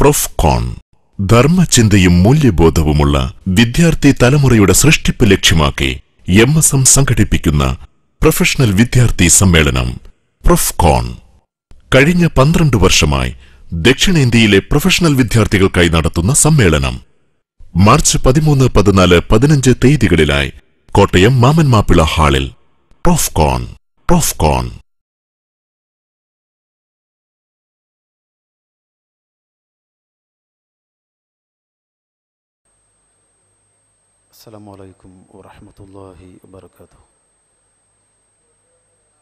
പ്രൊഫ്കോൺ ധർമ്മചിന്തയും മൂല്യബോധവുമുള്ള വിദ്യാർത്ഥി തലമുറയുടെ സൃഷ്ടിപ്പ് ലക്ഷ്യമാക്കി MSM സംഘടിപ്പിക്കുന്ന പ്രൊഫഷണൽ വിദ്യാർത്ഥി സമ്മേളനം പ്രൊഫ്കോൺ കഴിഞ്ഞ 12 വർഷമായി ദക്ഷിണേന്ത്യയിലെ പ്രൊഫഷണൽ വിദ്യാർത്ഥികൾക്കായി നടത്തുന്ന സമ്മേളനം മാർച്ച് 13, 14, 15 തീയതികളിലായി കോട്ടയം മാമൻ മാപ്പിള ഹാളിൽ പ്രൊഫ്കോൺ. السلام عليكم ورحمة الله وبركاته.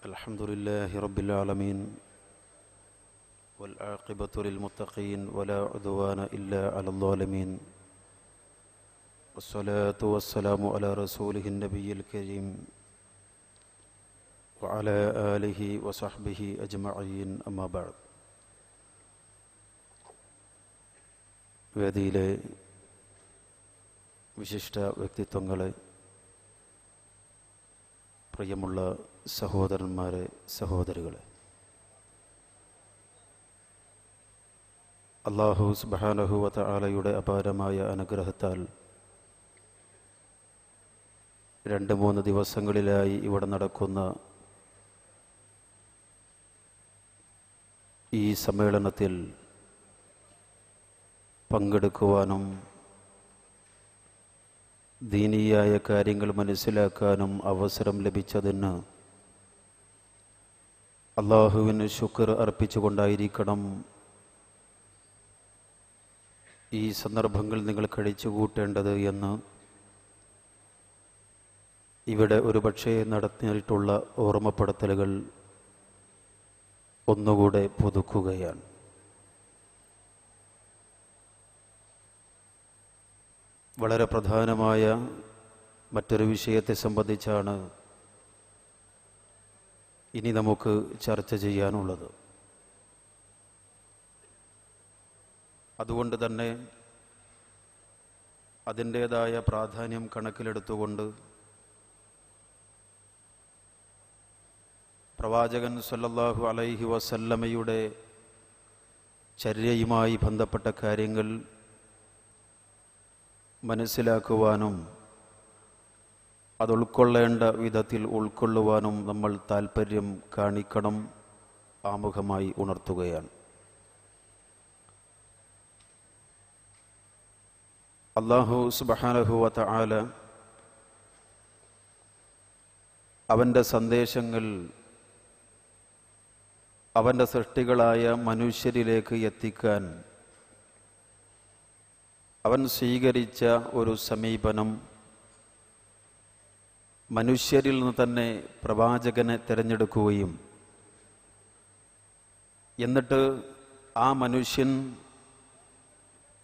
الحمد لله رب العالمين والعاقبة للمتقين ولا عدوان إلا على الظالمين والصلاة والسلام على رسوله النبي الكريم وعلى آله وصحبه أجمعين أما بعد. വേദിയിലെ വിശിഷ്ട വ്യക്തിത്വങ്ങളെ, പ്രിയമുള്ള സഹോദരന്മാരെ, സഹോദരികളെ, അല്ലാഹു സുബ്ഹാനഹു വ തആലയുടെ അപാരമായ അനുഗ്രഹത്താൽ 2-3 ദിവസങ്ങളിലായി ഇവിടെ നടക്കുന്ന ഈ സമ്മേളനത്തിൽ പങ്കെടുക്കുവാനും ദീനീയായ കാര്യങ്ങൾ മനസ്സിലാക്കാനും അവസരം ലഭിച്ചതിന് അല്ലാഹുവിന് ശുക്ർ അർപ്പിച്ചുകൊണ്ടായിരിക്കണം ഈ സന്ദർഭങ്ങൾ നിങ്ങൾ കഴിച്ചുകൂട്ടേണ്ടത് എന്ന് ഇവിടെ ഒരുപക്ഷെ നടത്തിയിട്ടുള്ള ഓർമ്മപ്പെടുത്തലുകൾ ഒന്നുകൂടെ പുതുക്കുകയാണ്. വളരെ പ്രധാനമായ മറ്റൊരു വിഷയത്തെ സംബന്ധിച്ചാണ് ഇനി നമുക്ക് ചർച്ച ചെയ്യാനുള്ളത്. അതുകൊണ്ട് തന്നെ അതിൻ്റേതായ പ്രാധാന്യം കണക്കിലെടുത്തുകൊണ്ട് പ്രവാചകൻ സല്ലല്ലാഹു അലൈഹി വസല്ലമയുടെ ചര്യയുമായി ബന്ധപ്പെട്ട കാര്യങ്ങൾ മനസ്സിലാക്കുവാനും അത് ഉൾക്കൊള്ളേണ്ട വിധത്തിൽ ഉൾക്കൊള്ളുവാനും നമ്മൾ താൽപ്പര്യം കാണിക്കണം, ആമുഖമായി ഉണർത്തുകയാണ്. അല്ലാഹു സുബ്ഹാനഹു വ തആല അവൻ്റെ സന്ദേശങ്ങൾ അവൻ്റെ സൃഷ്ടികളായ മനുഷ്യരിലേക്ക് എത്തിക്കാൻ അവൻ സ്വീകരിച്ച ഒരു സമീപനം, മനുഷ്യരിൽ നിന്ന് തന്നെ പ്രവാചകനെ തിരഞ്ഞെടുക്കുകയും എന്നിട്ട് ആ മനുഷ്യൻ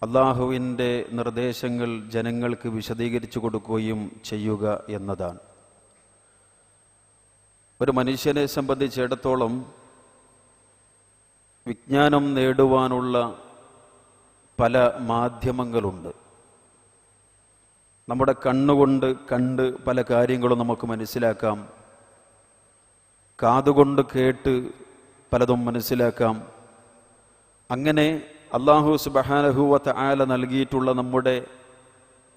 അല്ലാഹുവിൻ്റെ നിർദ്ദേശങ്ങൾ ജനങ്ങൾക്ക് വിശദീകരിച്ചു കൊടുക്കുകയും ചെയ്യുക എന്നതാണ്. ഒരു മനുഷ്യനെ സംബന്ധിച്ചിടത്തോളം വിജ്ഞാനം നേടുവാനുള്ള പല മാധ്യമങ്ങളുണ്ട്. നമ്മുടെ കണ്ണുകൊണ്ട് കണ്ട് പല കാര്യങ്ങളും നമുക്ക് മനസ്സിലാക്കാം, കാതുകൊണ്ട് കേട്ട് പലതും മനസ്സിലാക്കാം. അങ്ങനെ അല്ലാഹു സുബ്ഹാനഹു വ തആല നൽകിയിട്ടുള്ള നമ്മുടെ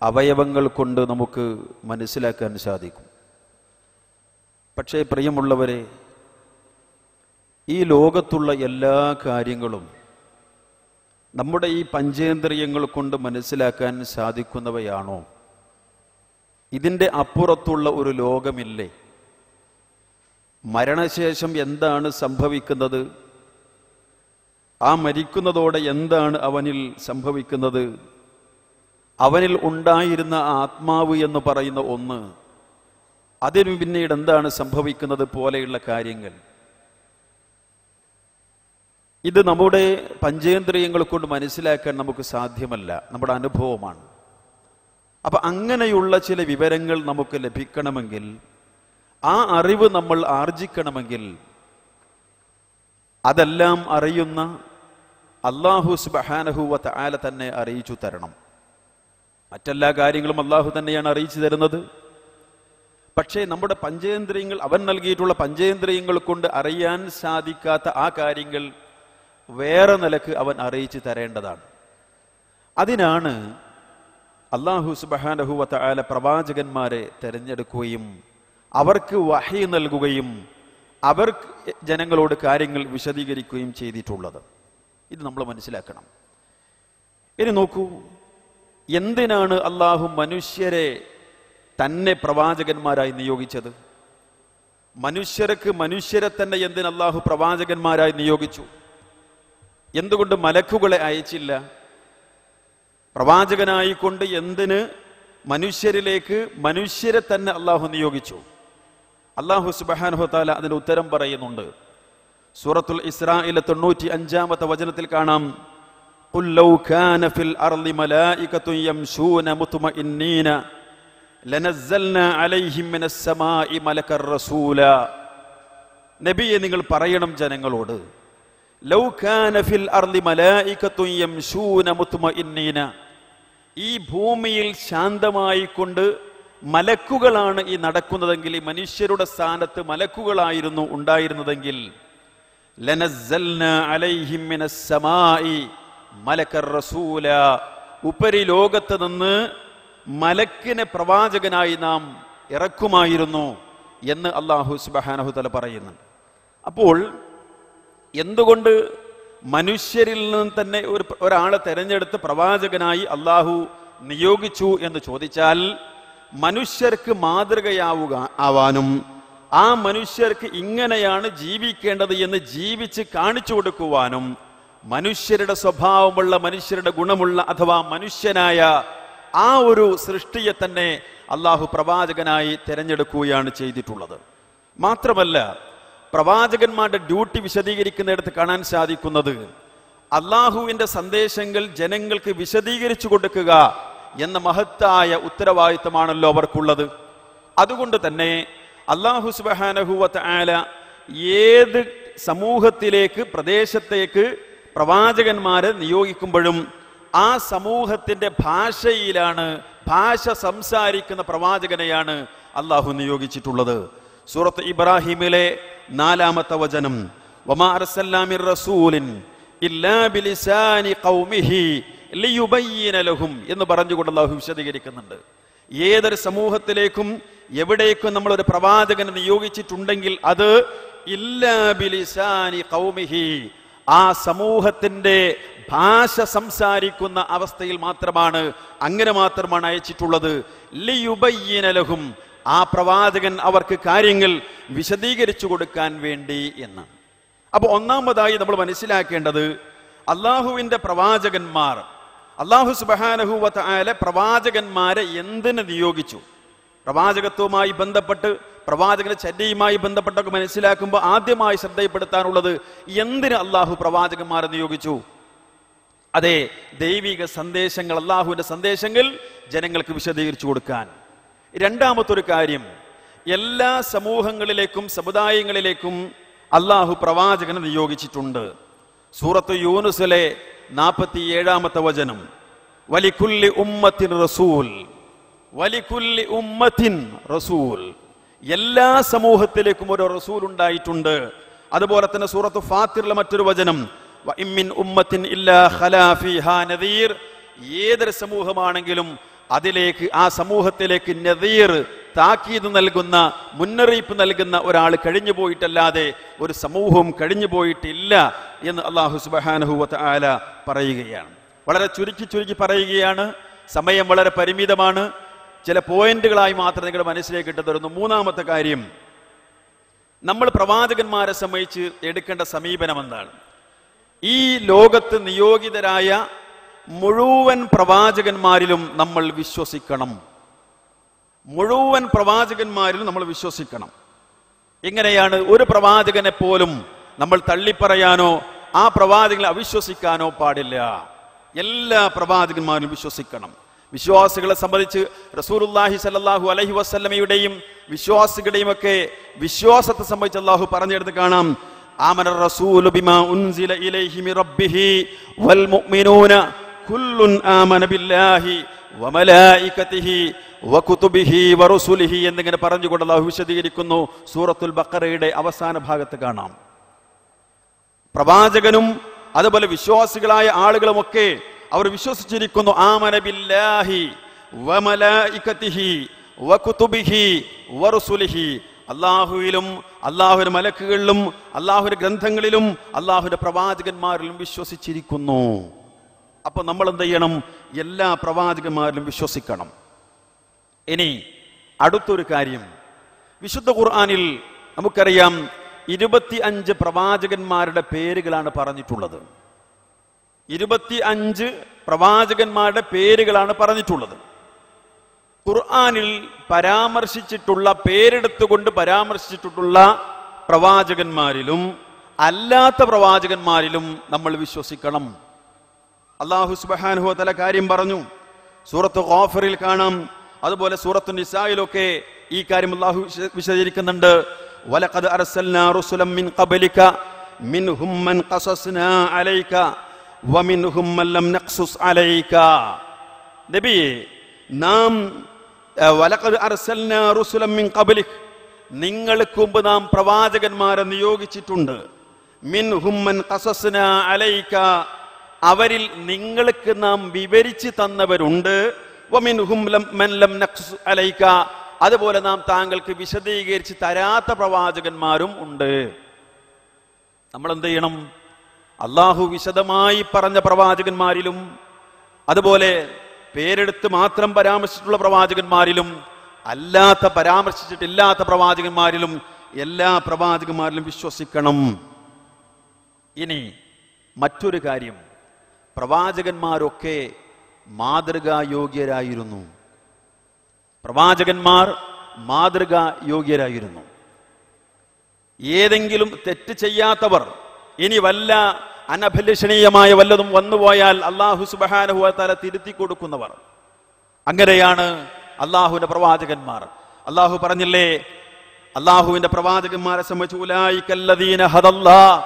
അവയവങ്ങൾ കൊണ്ട് നമുക്ക് മനസ്സിലാക്കാൻ സാധിക്കും. പക്ഷേ പ്രിയമുള്ളവരെ, ഈ ലോകത്തുള്ള എല്ലാ കാര്യങ്ങളും നമ്മുടെ ഈ പഞ്ചേന്ദ്രിയങ്ങൾ കൊണ്ട് മനസ്സിലാക്കാൻ സാധിക്കുന്നവയാണോ? ഇതിൻ്റെ അപ്പുറത്തുള്ള ഒരു ലോകമില്ലേ? മരണശേഷം എന്താണ് സംഭവിക്കുന്നത്? ആ മരിക്കുന്നതോടെ എന്താണ് അവനിൽ സംഭവിക്കുന്നത്? അവനിൽ ഉണ്ടായിരുന്ന ആത്മാവ് എന്ന് പറയുന്ന ഒന്ന്, അതിനു പിന്നീട് എന്താണ് സംഭവിക്കുന്നത് പോലെയുള്ള കാര്യങ്ങൾ, ഇത് നമ്മുടെ പഞ്ചേന്ദ്രിയങ്ങൾ കൊണ്ട് മനസ്സിലാക്കാൻ നമുക്ക് സാധ്യമല്ല, നമ്മുടെ അനുഭവമാണ്. അപ്പം അങ്ങനെയുള്ള ചില വിവരങ്ങൾ നമുക്ക് ലഭിക്കണമെങ്കിൽ, ആ അറിവ് നമ്മൾ ആർജിക്കണമെങ്കിൽ, അതെല്ലാം അറിയുന്ന അല്ലാഹു സുബ്ഹാനഹു വ തആല തന്നെ അറിയിച്ചു തരണം. മറ്റെല്ലാ കാര്യങ്ങളും അല്ലാഹു തന്നെയാണ് അറിയിച്ചു തരുന്നത്. പക്ഷേ നമ്മുടെ പഞ്ചേന്ദ്രിയങ്ങൾ, അവൻ നൽകിയിട്ടുള്ള പഞ്ചേന്ദ്രിയങ്ങൾ കൊണ്ട് അറിയാൻ സാധിക്കാത്ത ആ കാര്യങ്ങൾ വേറെ നിലക്ക് അവൻ അറിയിച്ചു തരേണ്ടതാണ്. അതിനാണ് അല്ലാഹു സുബ്ഹാനഹു വ തആല പ്രവാചകന്മാരെ തെരഞ്ഞെടുക്കുകയും അവർക്ക് വഹി നൽകുകയും അവർക്ക് ജനങ്ങളോട് കാര്യങ്ങൾ വിശദീകരിക്കുകയും ചെയ്തിട്ടുള്ളത്. ഇത് നമ്മൾ മനസ്സിലാക്കണം. ഇനി നോക്കൂ, എന്തിനാണ് അള്ളാഹു മനുഷ്യരെ തന്നെ പ്രവാചകന്മാരായി നിയോഗിച്ചത്? മനുഷ്യരെ തന്നെ എന്തിന് അള്ളാഹു പ്രവാചകന്മാരായി നിയോഗിച്ചു? എന്തുകൊണ്ട് മലക്കുകളെ അയച്ചില്ല? പ്രവാചകനായിക്കൊണ്ട് എന്തിന് മനുഷ്യരിലേക്ക് മനുഷ്യരെ തന്നെ അള്ളാഹു നിയോഗിച്ചു? അള്ളാഹു സുബ്ഹാനഹു വ തആല അതിന് ഉത്തരം പറയുന്നുണ്ട്. സൂറത്തുൽ ഇസ്രായിലെ 95-ാമത്തെ വചനത്തിൽ കാണാം, ഖുൽ ലൗ കാന ഫിൽ അർളി മലായികത്തുൻ യംശൂന മുത്മഇന്നീന ലനസ്സൽനാ അലൈഹിം മിനസ് സമാഇ മലക്കർ റസൂല. നബിയെ, നിങ്ങൾ പറയണം ജനങ്ങളോട്, ലൗ കാന ഫിൽ അർളി മലായികത്തുൻ യംശൂന മുത്മഇന്നീന, ഈ ഭൂമിയിൽ ശാന്തമായി കൊണ്ട് മലക്കുകളാണ് ഈ നടക്കുന്നതെങ്കിൽ, ഈ മനുഷ്യരുടെ സ്ഥാനത്ത് മലക്കുകളായിരുന്നു ഉണ്ടായിരുന്നതെങ്കിൽ, ലനസ്സൽനാ അലൈഹിം മിനസ് സമാഇ മലക്കർ റസൂല, ഉപരി ലോകത്ത് നിന്ന് മലക്കിനെ പ്രവാചകനായി നാം ഇറക്കുമായിരുന്നു എന്ന് അല്ലാഹു സുബ്ഹാനഹു തആല പറയുന്നുണ്ട്. അപ്പോൾ എന്തുകൊണ്ട് മനുഷ്യരിൽ നിന്ന് തന്നെ ഒരാളെ തെരഞ്ഞെടുത്ത് പ്രവാചകനായി അല്ലാഹു നിയോഗിച്ചു എന്ന് ചോദിച്ചാൽ, മനുഷ്യർക്ക് ആവാനും ആ മനുഷ്യർക്ക് ഇങ്ങനെയാണ് ജീവിക്കേണ്ടത് എന്ന് ജീവിച്ച് കാണിച്ചു കൊടുക്കുവാനും, മനുഷ്യരുടെ സ്വഭാവമുള്ള, മനുഷ്യരുടെ ഗുണമുള്ള അഥവാ മനുഷ്യനായ ആ ഒരു സൃഷ്ടിയെ തന്നെ അള്ളാഹു പ്രവാചകനായി തിരഞ്ഞെടുക്കുകയാണ് ചെയ്തിട്ടുള്ളത്. മാത്രമല്ല, പ്രവാചകന്മാരുടെ ഡ്യൂട്ടി വിശദീകരിക്കുന്നിടത്ത് കാണാൻ സാധിക്കുന്നത്, അള്ളാഹുവിന്റെ സന്ദേശങ്ങൾ ജനങ്ങൾക്ക് വിശദീകരിച്ചു കൊടുക്കുക എന്ന മഹത്തായ ഉത്തരവാദിത്തമാണല്ലോ അവർക്കുള്ളത്. അതുകൊണ്ട് തന്നെ അല്ലാഹു സുബ്ഹാനഹു വ തആല ഏത് സമൂഹത്തിലേക്ക്, പ്രദേശത്തേക്ക് പ്രവാചകന്മാരെ നിയോഗിക്കുമ്പോഴും ആ സമൂഹത്തിന്റെ ഭാഷയിലാണ്, ഭാഷ സംസാരിക്കുന്ന പ്രവാചകനെയാണ് അള്ളാഹു നിയോഗിച്ചിട്ടുള്ളത്. സൂറത്ത് ഇബ്രാഹിമിലെ 4-ാമത്തെ വചനം, വമാ അർസൽനാ മിർ റസൂലിൻ ഇല്ലാ ബിലിസാനി ഖൗമിഹി ലിയുബയ്യിന ലഹും എന്ന് പറഞ്ഞുകൊണ്ട് അള്ളാഹു വിശദീകരിക്കുന്നുണ്ട്. ഏതൊരു സമൂഹത്തിലേക്കും എവിടേക്കും നമ്മൾ ഒരു പ്രവാചകനെ നിയോഗിച്ചിട്ടുണ്ടെങ്കിൽ അത് ഇല്ലാ ബിലിസാനി ഖൗമിഹി, ആ സമൂഹത്തിന്റെ ഭാഷ സംസാരിക്കുന്ന അവസ്ഥയിൽ മാത്രമാണ്, അങ്ങനെ മാത്രമാണ് അയച്ചിട്ടുള്ളത്. ലിയുബയ്യിന ലഹും, ആ പ്രവാചകൻ അവർക്ക് കാര്യങ്ങൾ വിശദീകരിച്ചു കൊടുക്കാൻ വേണ്ടി എന്ന്. അപ്പൊ ഒന്നാമതായി നമ്മൾ മനസ്സിലാക്കേണ്ടത്, അള്ളാഹുവിന്റെ പ്രവാചകന്മാർ, അള്ളാഹു സുബ്ഹാനഹു വ തആല പ്രവാചകന്മാരെ എന്തിന് നിയോഗിച്ചു? പ്രവാചകത്വവുമായി ബന്ധപ്പെട്ട്, പ്രവാചകന്റെ ചര്യയുമായി ബന്ധപ്പെട്ടൊക്കെ മനസ്സിലാക്കുമ്പോൾ ആദ്യമായി ശ്രദ്ധയിൽപ്പെടുത്താനുള്ളത്, എന്തിന് അള്ളാഹു പ്രവാചകന്മാരെ നിയോഗിച്ചു? അതെ, ദൈവിക സന്ദേശങ്ങൾ, അള്ളാഹുവിന്റെ സന്ദേശങ്ങൾ ജനങ്ങൾക്ക് വിശദീകരിച്ചു കൊടുക്കാൻ. രണ്ടാമത്തൊരു കാര്യം, എല്ലാ സമൂഹങ്ങളിലേക്കും സമുദായങ്ങളിലേക്കും അള്ളാഹു പ്രവാചകനെ നിയോഗിച്ചിട്ടുണ്ട്. സൂറത്ത് യൂനുസിലെ 47-ാമത്തെ വചനം, വലികുല്ലി ഉമ്മത്തിൻ റസൂൽ, വലികുല്ലി ഉമ്മത്തിൻ റസൂൽ, എല്ലാ സമൂഹത്തിലേക്കും ഒരു റസൂൽ ഉണ്ടായിട്ടുണ്ട്. അതുപോലെ തന്നെ സൂറത്ത് ഫാത്തിറിലെ മറ്റൊരു വചനം, വഇമ്മിൻ ഉമ്മത്തിൻ ഇല്ലാ ഖലാ ഫീഹാ നദീർ, ഏതൊരു സമൂഹമാണെങ്കിലും അതിലേക്ക്, ആ സമൂഹത്തിലേക്ക് നദീർ, താക്കീത് നൽകുന്ന, മുന്നറിയിപ്പ് നൽകുന്ന ഒരാൾ കഴിഞ്ഞു പോയിട്ടല്ലാതെ ഒരു സമൂഹവും കഴിഞ്ഞു പോയിട്ടില്ല എന്ന് അല്ലാഹു സുബ്ഹാനഹു വ തആല പറയുകയാണ്. വളരെ ചുരുക്കി പറയുകയാണ്, സമയം വളരെ പരിമിതമാണ്. ചില പോയിന്റുകളായി മാത്രം നിങ്ങളുടെ മനസ്സിലേക്ക് ഇട്ടു തരുന്നു. മൂന്നാമത്തെ കാര്യം, നമ്മൾ പ്രവാചകന്മാരെ സംബന്ധിച്ച് എടുക്കേണ്ട സമീപനം എന്താണ്? ഈ ലോകത്ത് നിയോഗിതരായ മുഴുവൻ പ്രവാചകന്മാരിലും നമ്മൾ വിശ്വസിക്കണം. മുഴുവൻ പ്രവാചകന്മാരിലും നമ്മൾ വിശ്വസിക്കണം. എങ്ങനെയാണ്? ഒരു പ്രവാചകനെ പോലും നമ്മൾ തള്ളിപ്പറയാനോ ആ പ്രവാചകനെ അവിശ്വസിക്കാനോ പാടില്ല. എല്ലാ പ്രവാചകന്മാരിലും വിശ്വസിക്കണം. വിശ്വാസികളെ സംബന്ധിച്ച് റസൂലുള്ളാഹി സ്വല്ലല്ലാഹു അലൈഹി വസല്ലമയുടെയും വിശ്വാസികളുടെയും ഒക്കെ വിശ്വാസത്തെ സംബന്ധിച്ച് അല്ലാഹു പറഞ്ഞെടുത്ത് കാണാം, ആമന റസൂലു ബിമാ ഉൻസില ഇലൈഹി മിർ റബ്ബിഹി വൽ മുഅ്മിനൂന കുല്ലുൻ ആമന ബില്ലാഹി വമലായികതിഹി വകുതുബിഹി വറുസുലിഹി എന്നിങ്ങനെ പറഞ്ഞുകൊണ്ട് അല്ലാഹു വിശദീകരിക്കുന്നു. സൂറത്തുൽ ബഖറയുടെ അവസാന ഭാഗത്ത് കാണാം, പ്രവാചകനും അതുപോലെ വിശ്വാസികളായ ആളുകളുമൊക്കെ അവർ വിശ്വസിച്ചിരിക്കുന്നു. ആമന ബില്ലാഹി വമലായികതിഹി വകുതുബിഹി വറുസുലിഹി, അല്ലാഹുവിലും അല്ലാഹുവിന്റെ മലക്കുകളിലും അല്ലാഹുവിന്റെ ഗ്രന്ഥങ്ങളിലും അല്ലാഹുവിന്റെ പ്രവാചകന്മാരിലും വിശ്വസിച്ചിരിക്കുന്നു. അപ്പൊ നമ്മൾ എന്ത് ചെയ്യണം? എല്ലാ പ്രവാചകന്മാരിലും വിശ്വസിക്കണം. ഇനി അടുത്തൊരു കാര്യം, വിശുദ്ധ ഖുർആനിൽ നമുക്കറിയാം 25 പ്രവാചകന്മാരുടെ പേരുകളാണ് പറഞ്ഞിട്ടുള്ളത്. 25 പ്രവാചകന്മാരുടെ പേരുകളാണ് പറഞ്ഞിട്ടുള്ളത്. ഖുർആനിൽ പരാമർശിച്ചിട്ടുള്ള, പേരെടുത്തുകൊണ്ട് പരാമർശിച്ചിട്ടുള്ള പ്രവാചകന്മാരിലും അല്ലാത്ത പ്രവാചകന്മാരിലും നമ്മൾ വിശ്വസിക്കണം. അല്ലാഹു സുബ്ഹാനഹു വ തആല കാര്യം പറഞ്ഞു. സൂറത്ത് ഗാഫിറിൽ കാണാം, അതുപോലെ സൂറത്തു നിസായിലൊക്കെ ഈ കാര്യം അല്ലാഹു വിശദീകരിക്കുന്നുണ്ട്. വലഖദ് അർസൽനാ റുസുലൻ മിൻ ഖബ്ലിക മിൻഹും മൻ ഖസസ്നാ അലൈക വമിൻഹും മൻ ലം നഖ്സുസ് അലൈക. നബിയേ, നാം വലഖദ് അർസൽനാ റുസുലൻ മിൻ ഖബ്ലിക, നിങ്ങൾക്ക് മുമ്പ് നാം പ്രവാചകന്മാരെ നിയോഗിച്ചിട്ടുണ്ട്. മിൻഹും മൻ ഖസസ്നാ അലൈക, അവരിൽ നിങ്ങൾക്ക് നാം വിവരിച്ച് തന്നവരുണ്ട്. വമിൻഹും മൻ ലം നഖ്സുസ് അലൈക, അതുപോലെ നാം താങ്കൾക്ക് വിശദീകരിച്ച് തരാത്ത പ്രവാചകന്മാരും ഉണ്ട്. നമ്മൾ എന്ത് ചെയ്യണം? അള്ളാഹു വിശദമായി പറഞ്ഞ പ്രവാചകന്മാരിലും അതുപോലെ പേരെടുത്ത് മാത്രം പരാമർശിച്ചിട്ടുള്ള പ്രവാചകന്മാരിലും അല്ലാത്ത പരാമർശിച്ചിട്ടില്ലാത്ത പ്രവാചകന്മാരിലും എല്ലാ പ്രവാചകന്മാരിലും വിശ്വസിക്കണം. ഇനി മറ്റൊരു കാര്യം, പ്രവാചകന്മാരൊക്കെ മാതൃകായോഗ്യരായിരുന്നു. പ്രവാചകന്മാർ മാതൃകായോഗ്യരായിരുന്നു. ഏതെങ്കിലും തെറ്റ് ചെയ്യാത്തവർ, ഇനി വല്ല അനഭിലഷണീയമായ വല്ലതും വന്നുപോയാൽ അല്ലാഹു സുബ്ഹാനഹു വ തആല തിരുത്തി കൊടുക്കുന്നവർ, അങ്ങനെയാണ് അല്ലാഹുവിന്റെ പ്രവാചകന്മാർ. അല്ലാഹു പറഞ്ഞില്ലേ, അല്ലാഹുവിന്റെ പ്രവാചകന്മാരെ സംബന്ധിച്ച് ഉലൈകല്ലദീന ഹദല്ലാഹ്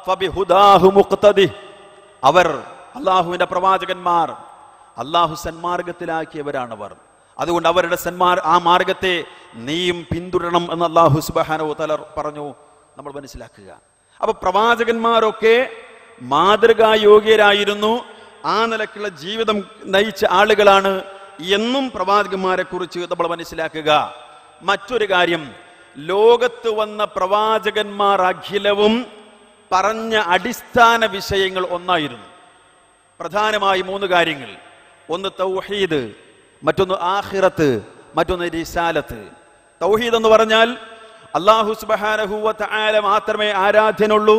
ഫബിഹുദാഹു മുഖ്തദി, അവർ അല്ലാഹുവിന്റെ പ്രവാചകന്മാർ അല്ലാഹു സന്മാർഗത്തിലാക്കിയവരാണവർ. അതുകൊണ്ട് അവരുടെ ആ മാർഗത്തെ നീയും പിന്തുടരണം എന്ന് അല്ലാഹു സുബ്ഹാനഹു വ തആല പറഞ്ഞു. നമ്മൾ മനസ്സിലാക്കുക. അപ്പൊ പ്രവാചകന്മാരൊക്കെ മാതൃകായോഗ്യരായിരുന്നു, ആ നിലക്കുള്ള ജീവിതം നയിച്ച ആളുകളാണ് എന്നും പ്രവാചകന്മാരെ കുറിച്ച് നമ്മൾ മനസ്സിലാക്കുക. മറ്റൊരു കാര്യം, ലോകത്ത് വന്ന പ്രവാചകന്മാർ അഖിലവും പറഞ്ഞ അടിസ്ഥാന വിഷയങ്ങൾ ഒന്നായിരുന്നു. പ്രധാനമായി 3 കാര്യങ്ങൾ. ഒന്ന് തൗഹീദ്, മറ്റൊന്ന് ആഖിറത്ത്, മറ്റൊന്ന് റിസാലത്ത്. തൗഹീദ് എന്ന് പറഞ്ഞാൽ അല്ലാഹു സുബ്ഹാനഹു വ തആല മാത്രമേ ആരാധ്യനുള്ളൂ,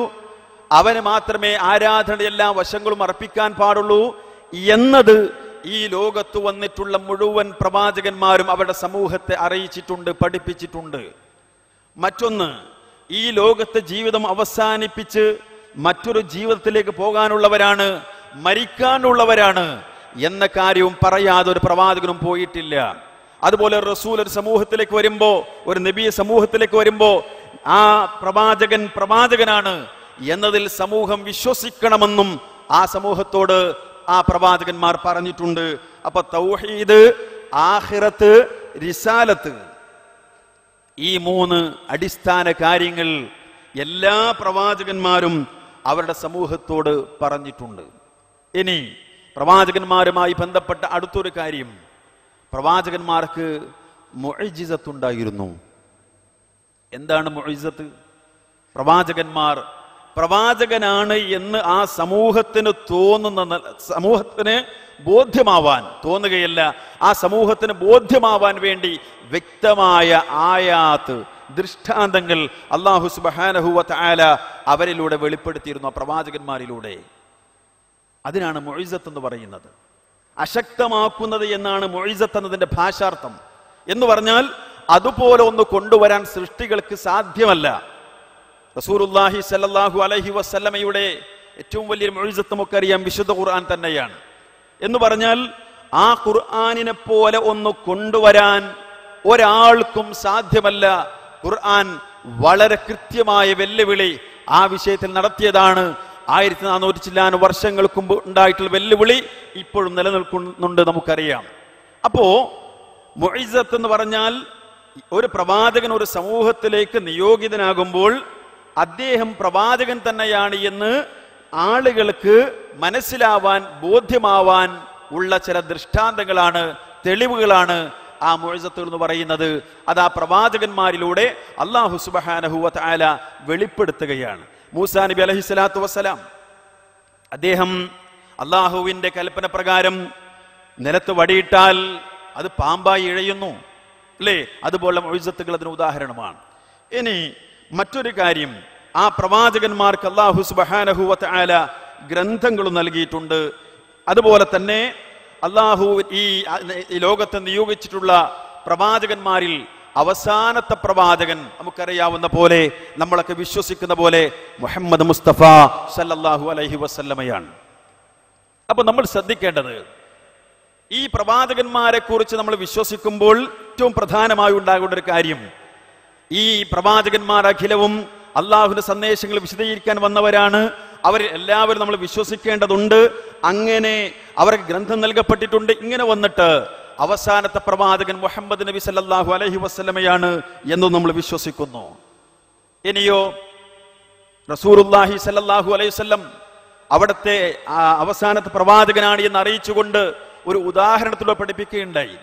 അവന് മാത്രമേ ആരാധനയുടെ എല്ലാ വശങ്ങളും അർപ്പിക്കാൻ പാടുള്ളൂ എന്നത് ഈ ലോകത്ത് വന്നിട്ടുള്ള മുഴുവൻ പ്രവാചകന്മാരും അവരുടെ സമൂഹത്തെ അറിയിച്ചിട്ടുണ്ട്, പഠിപ്പിച്ചിട്ടുണ്ട്. മറ്റൊന്ന്, ഈ ലോകത്തെ ജീവിതം അവസാനിപ്പിച്ച് മറ്റൊരു ജീവിതത്തിലേക്ക് പോകാനുള്ളവരാണ്, മരിക്കാനുള്ളവരാണ് എന്ന കാര്യവും പറയാതെ ഒരു പ്രവാചകനും പോയിട്ടില്ല. അതുപോലെ റസൂൽ ഒരു സമൂഹത്തിലേക്ക് വരുമ്പോ, ഒരു നബി സമൂഹത്തിലേക്ക് വരുമ്പോ ആ പ്രവാചകൻ പ്രവാചകനാണ് എന്നതിൽ സമൂഹം വിശ്വസിക്കണമെന്നും ആ സമൂഹത്തോട് ആ പ്രവാചകന്മാർ പറഞ്ഞിട്ടുണ്ട്. അപ്പൊ തൗഹീദ്, ആഖിറത്ത്, റിസാലത്ത്, ഈ 3 അടിസ്ഥാന കാര്യങ്ങൾ എല്ലാ പ്രവാചകന്മാരും അവരുടെ സമൂഹത്തോട് പറഞ്ഞിട്ടുണ്ട്. ഇനി പ്രവാചകന്മാരുമായി ബന്ധപ്പെട്ട അടുത്തൊരു കാര്യം, പ്രവാചകന്മാർക്ക് മുഅ്ജിസത്തുണ്ടായിരുന്നു. എന്താണ് മുഅ്ജിസത്ത്? പ്രവാചകന്മാർ പ്രവാചകനാണ് എന്ന് ആ സമൂഹത്തിന് സമൂഹത്തിന് ബോധ്യമാവാൻ തോന്നുകയല്ല, ആ സമൂഹത്തിന് ബോധ്യമാവാൻ വേണ്ടി വ്യക്തമായ ആയാത്ത്, ദൃഷ്ടാന്തങ്ങൾ അല്ലാഹു സുബ്ഹാനഹു വ തആല അവരിലൂടെ വെളിപ്പെടുത്തിയിരുന്നു, ആ പ്രവാചകന്മാരിലൂടെ. അതിനാണ് മുഅ്ജിസത്ത് എന്ന് പറയുന്നത്. അശക്തമാക്കുന്നത് എന്നാണ് മുഅ്ജിസത്ത് എന്നതിന്റെ ഭാഷാർത്ഥം. എന്ന് പറഞ്ഞാൽ അതുപോലെ ഒന്ന് കൊണ്ടുവരാൻ സൃഷ്ടികൾക്ക് സാധ്യമല്ല. റസൂലുള്ളാഹി സ്വല്ലല്ലാഹു അലൈഹി വസല്ലമയുടെ ഏറ്റവും വലിയൊരു മുഅ്ജിസത്ത് നമുക്കറിയാം, വിശുദ്ധ ഖുർആൻ തന്നെയാണ്. എന്ന് പറഞ്ഞാൽ ആ ഖുർആനിനെ പോലെ ഒന്ന് കൊണ്ടുവരാൻ ഒരാൾക്കും സാധ്യമല്ല. ഖുർആൻ വളരെ കൃത്യമായ വെല്ലുവിളി ആ വിഷയത്തിൽ നടത്തിയതാണ്. 1400 ചില്ലാനും വർഷങ്ങൾക്ക് മുമ്പ് ഉണ്ടായിട്ടുള്ള വെല്ലുവിളി ഇപ്പോഴും നിലനിൽക്കുന്നുണ്ട്, നമുക്കറിയാം. അപ്പോ മുഅ്ജിസത്ത് എന്ന് പറഞ്ഞാൽ ഒരു പ്രവാചകൻ ഒരു സമൂഹത്തിലേക്ക് നിയോഗിതനാകുമ്പോൾ അദ്ദേഹം പ്രവാചകൻ തന്നെയാണ് എന്ന് ആളുകൾക്ക് മനസ്സിലാവാൻ ബോധ്യമാവാൻ ഉള്ള ചില ദൃഷ്ടാന്തങ്ങളാണ്, തെളിവുകളാണ് ആ മുഅ്ജിസത്തുകൾ എന്ന് പറയുന്നത്. അത് ആ പ്രവാചകന്മാരിലൂടെ അല്ലാഹു സുബ്ഹാനഹു വ തആല വെളിപ്പെടുത്തുകയാണ്. മൂസാ നബി അലൈഹിസ്സലാത്തു വസ്സലാം അദ്ദേഹം അള്ളാഹുവിന്റെ കൽപ്പന പ്രകാരം നിലത്ത് വടിയിട്ടാൽ അത് പാമ്പായി ഇഴയുന്നു അല്ലേ? അതുപോലെ മുഅ്ജിസത്തുകൾ അതിന് ഉദാഹരണമാണ്. ഇനി മറ്റൊരു കാര്യം, ആ പ്രവാചകന്മാർക്ക് അല്ലാഹു സുബ്ഹാനഹു വ തആല ഗ്രന്ഥങ്ങൾ നൽകിയിട്ടുണ്ട്. അതുപോലെ തന്നെ അള്ളാഹു ഈ ലോകത്തെ നിയോഗിച്ചിട്ടുള്ള പ്രവാചകന്മാരിൽ അവസാനത്തെ പ്രവാചകൻ നമുക്കറിയാവുന്ന പോലെ, നമ്മളൊക്കെ വിശ്വസിക്കുന്ന പോലെ മുഹമ്മദ് മുസ്തഫ സല്ലല്ലാഹു അലൈഹി വസല്ലമയാണ്. അപ്പൊ നമ്മൾ ശ്രദ്ധിക്കേണ്ടത്, ഈ പ്രവാചകന്മാരെ കുറിച്ച് നമ്മൾ വിശ്വസിക്കുമ്പോൾ ഏറ്റവും പ്രധാനമായി ഉണ്ടാകേണ്ട ഒരു കാര്യം, ഈ പ്രവാചകന്മാർ അഖിലവും അള്ളാഹുവിന്റെ സന്ദേശങ്ങൾ വിശദീകരിക്കാൻ വന്നവരാണ്. അവർ എല്ലാവരും നമ്മൾ വിശ്വസിക്കേണ്ടതുണ്ട്. അങ്ങനെ അവർക്ക് ഗ്രന്ഥം നൽകപ്പെട്ടിട്ടുണ്ട്. ഇങ്ങനെ വന്നിട്ട് അവസാനത്തെ പ്രവാചകൻ മുഹമ്മദ് നബി സല്ലല്ലാഹു അലൈഹി വസല്ലമയാണ് എന്ന് നമ്മൾ വിശ്വസിക്കുന്നു. ഇനിയോ റസൂലുള്ളാഹി സല്ലല്ലാഹു അലൈഹി വസല്ലം അവിടുത്തെ അവസാനത്തെ പ്രവാചകനാണ് എന്ന് അറിയിച്ചുകൊണ്ട് ഒരു ഉദാഹരണത്തിലൂടെ പഠിപ്പിക്കുകയുണ്ടായി.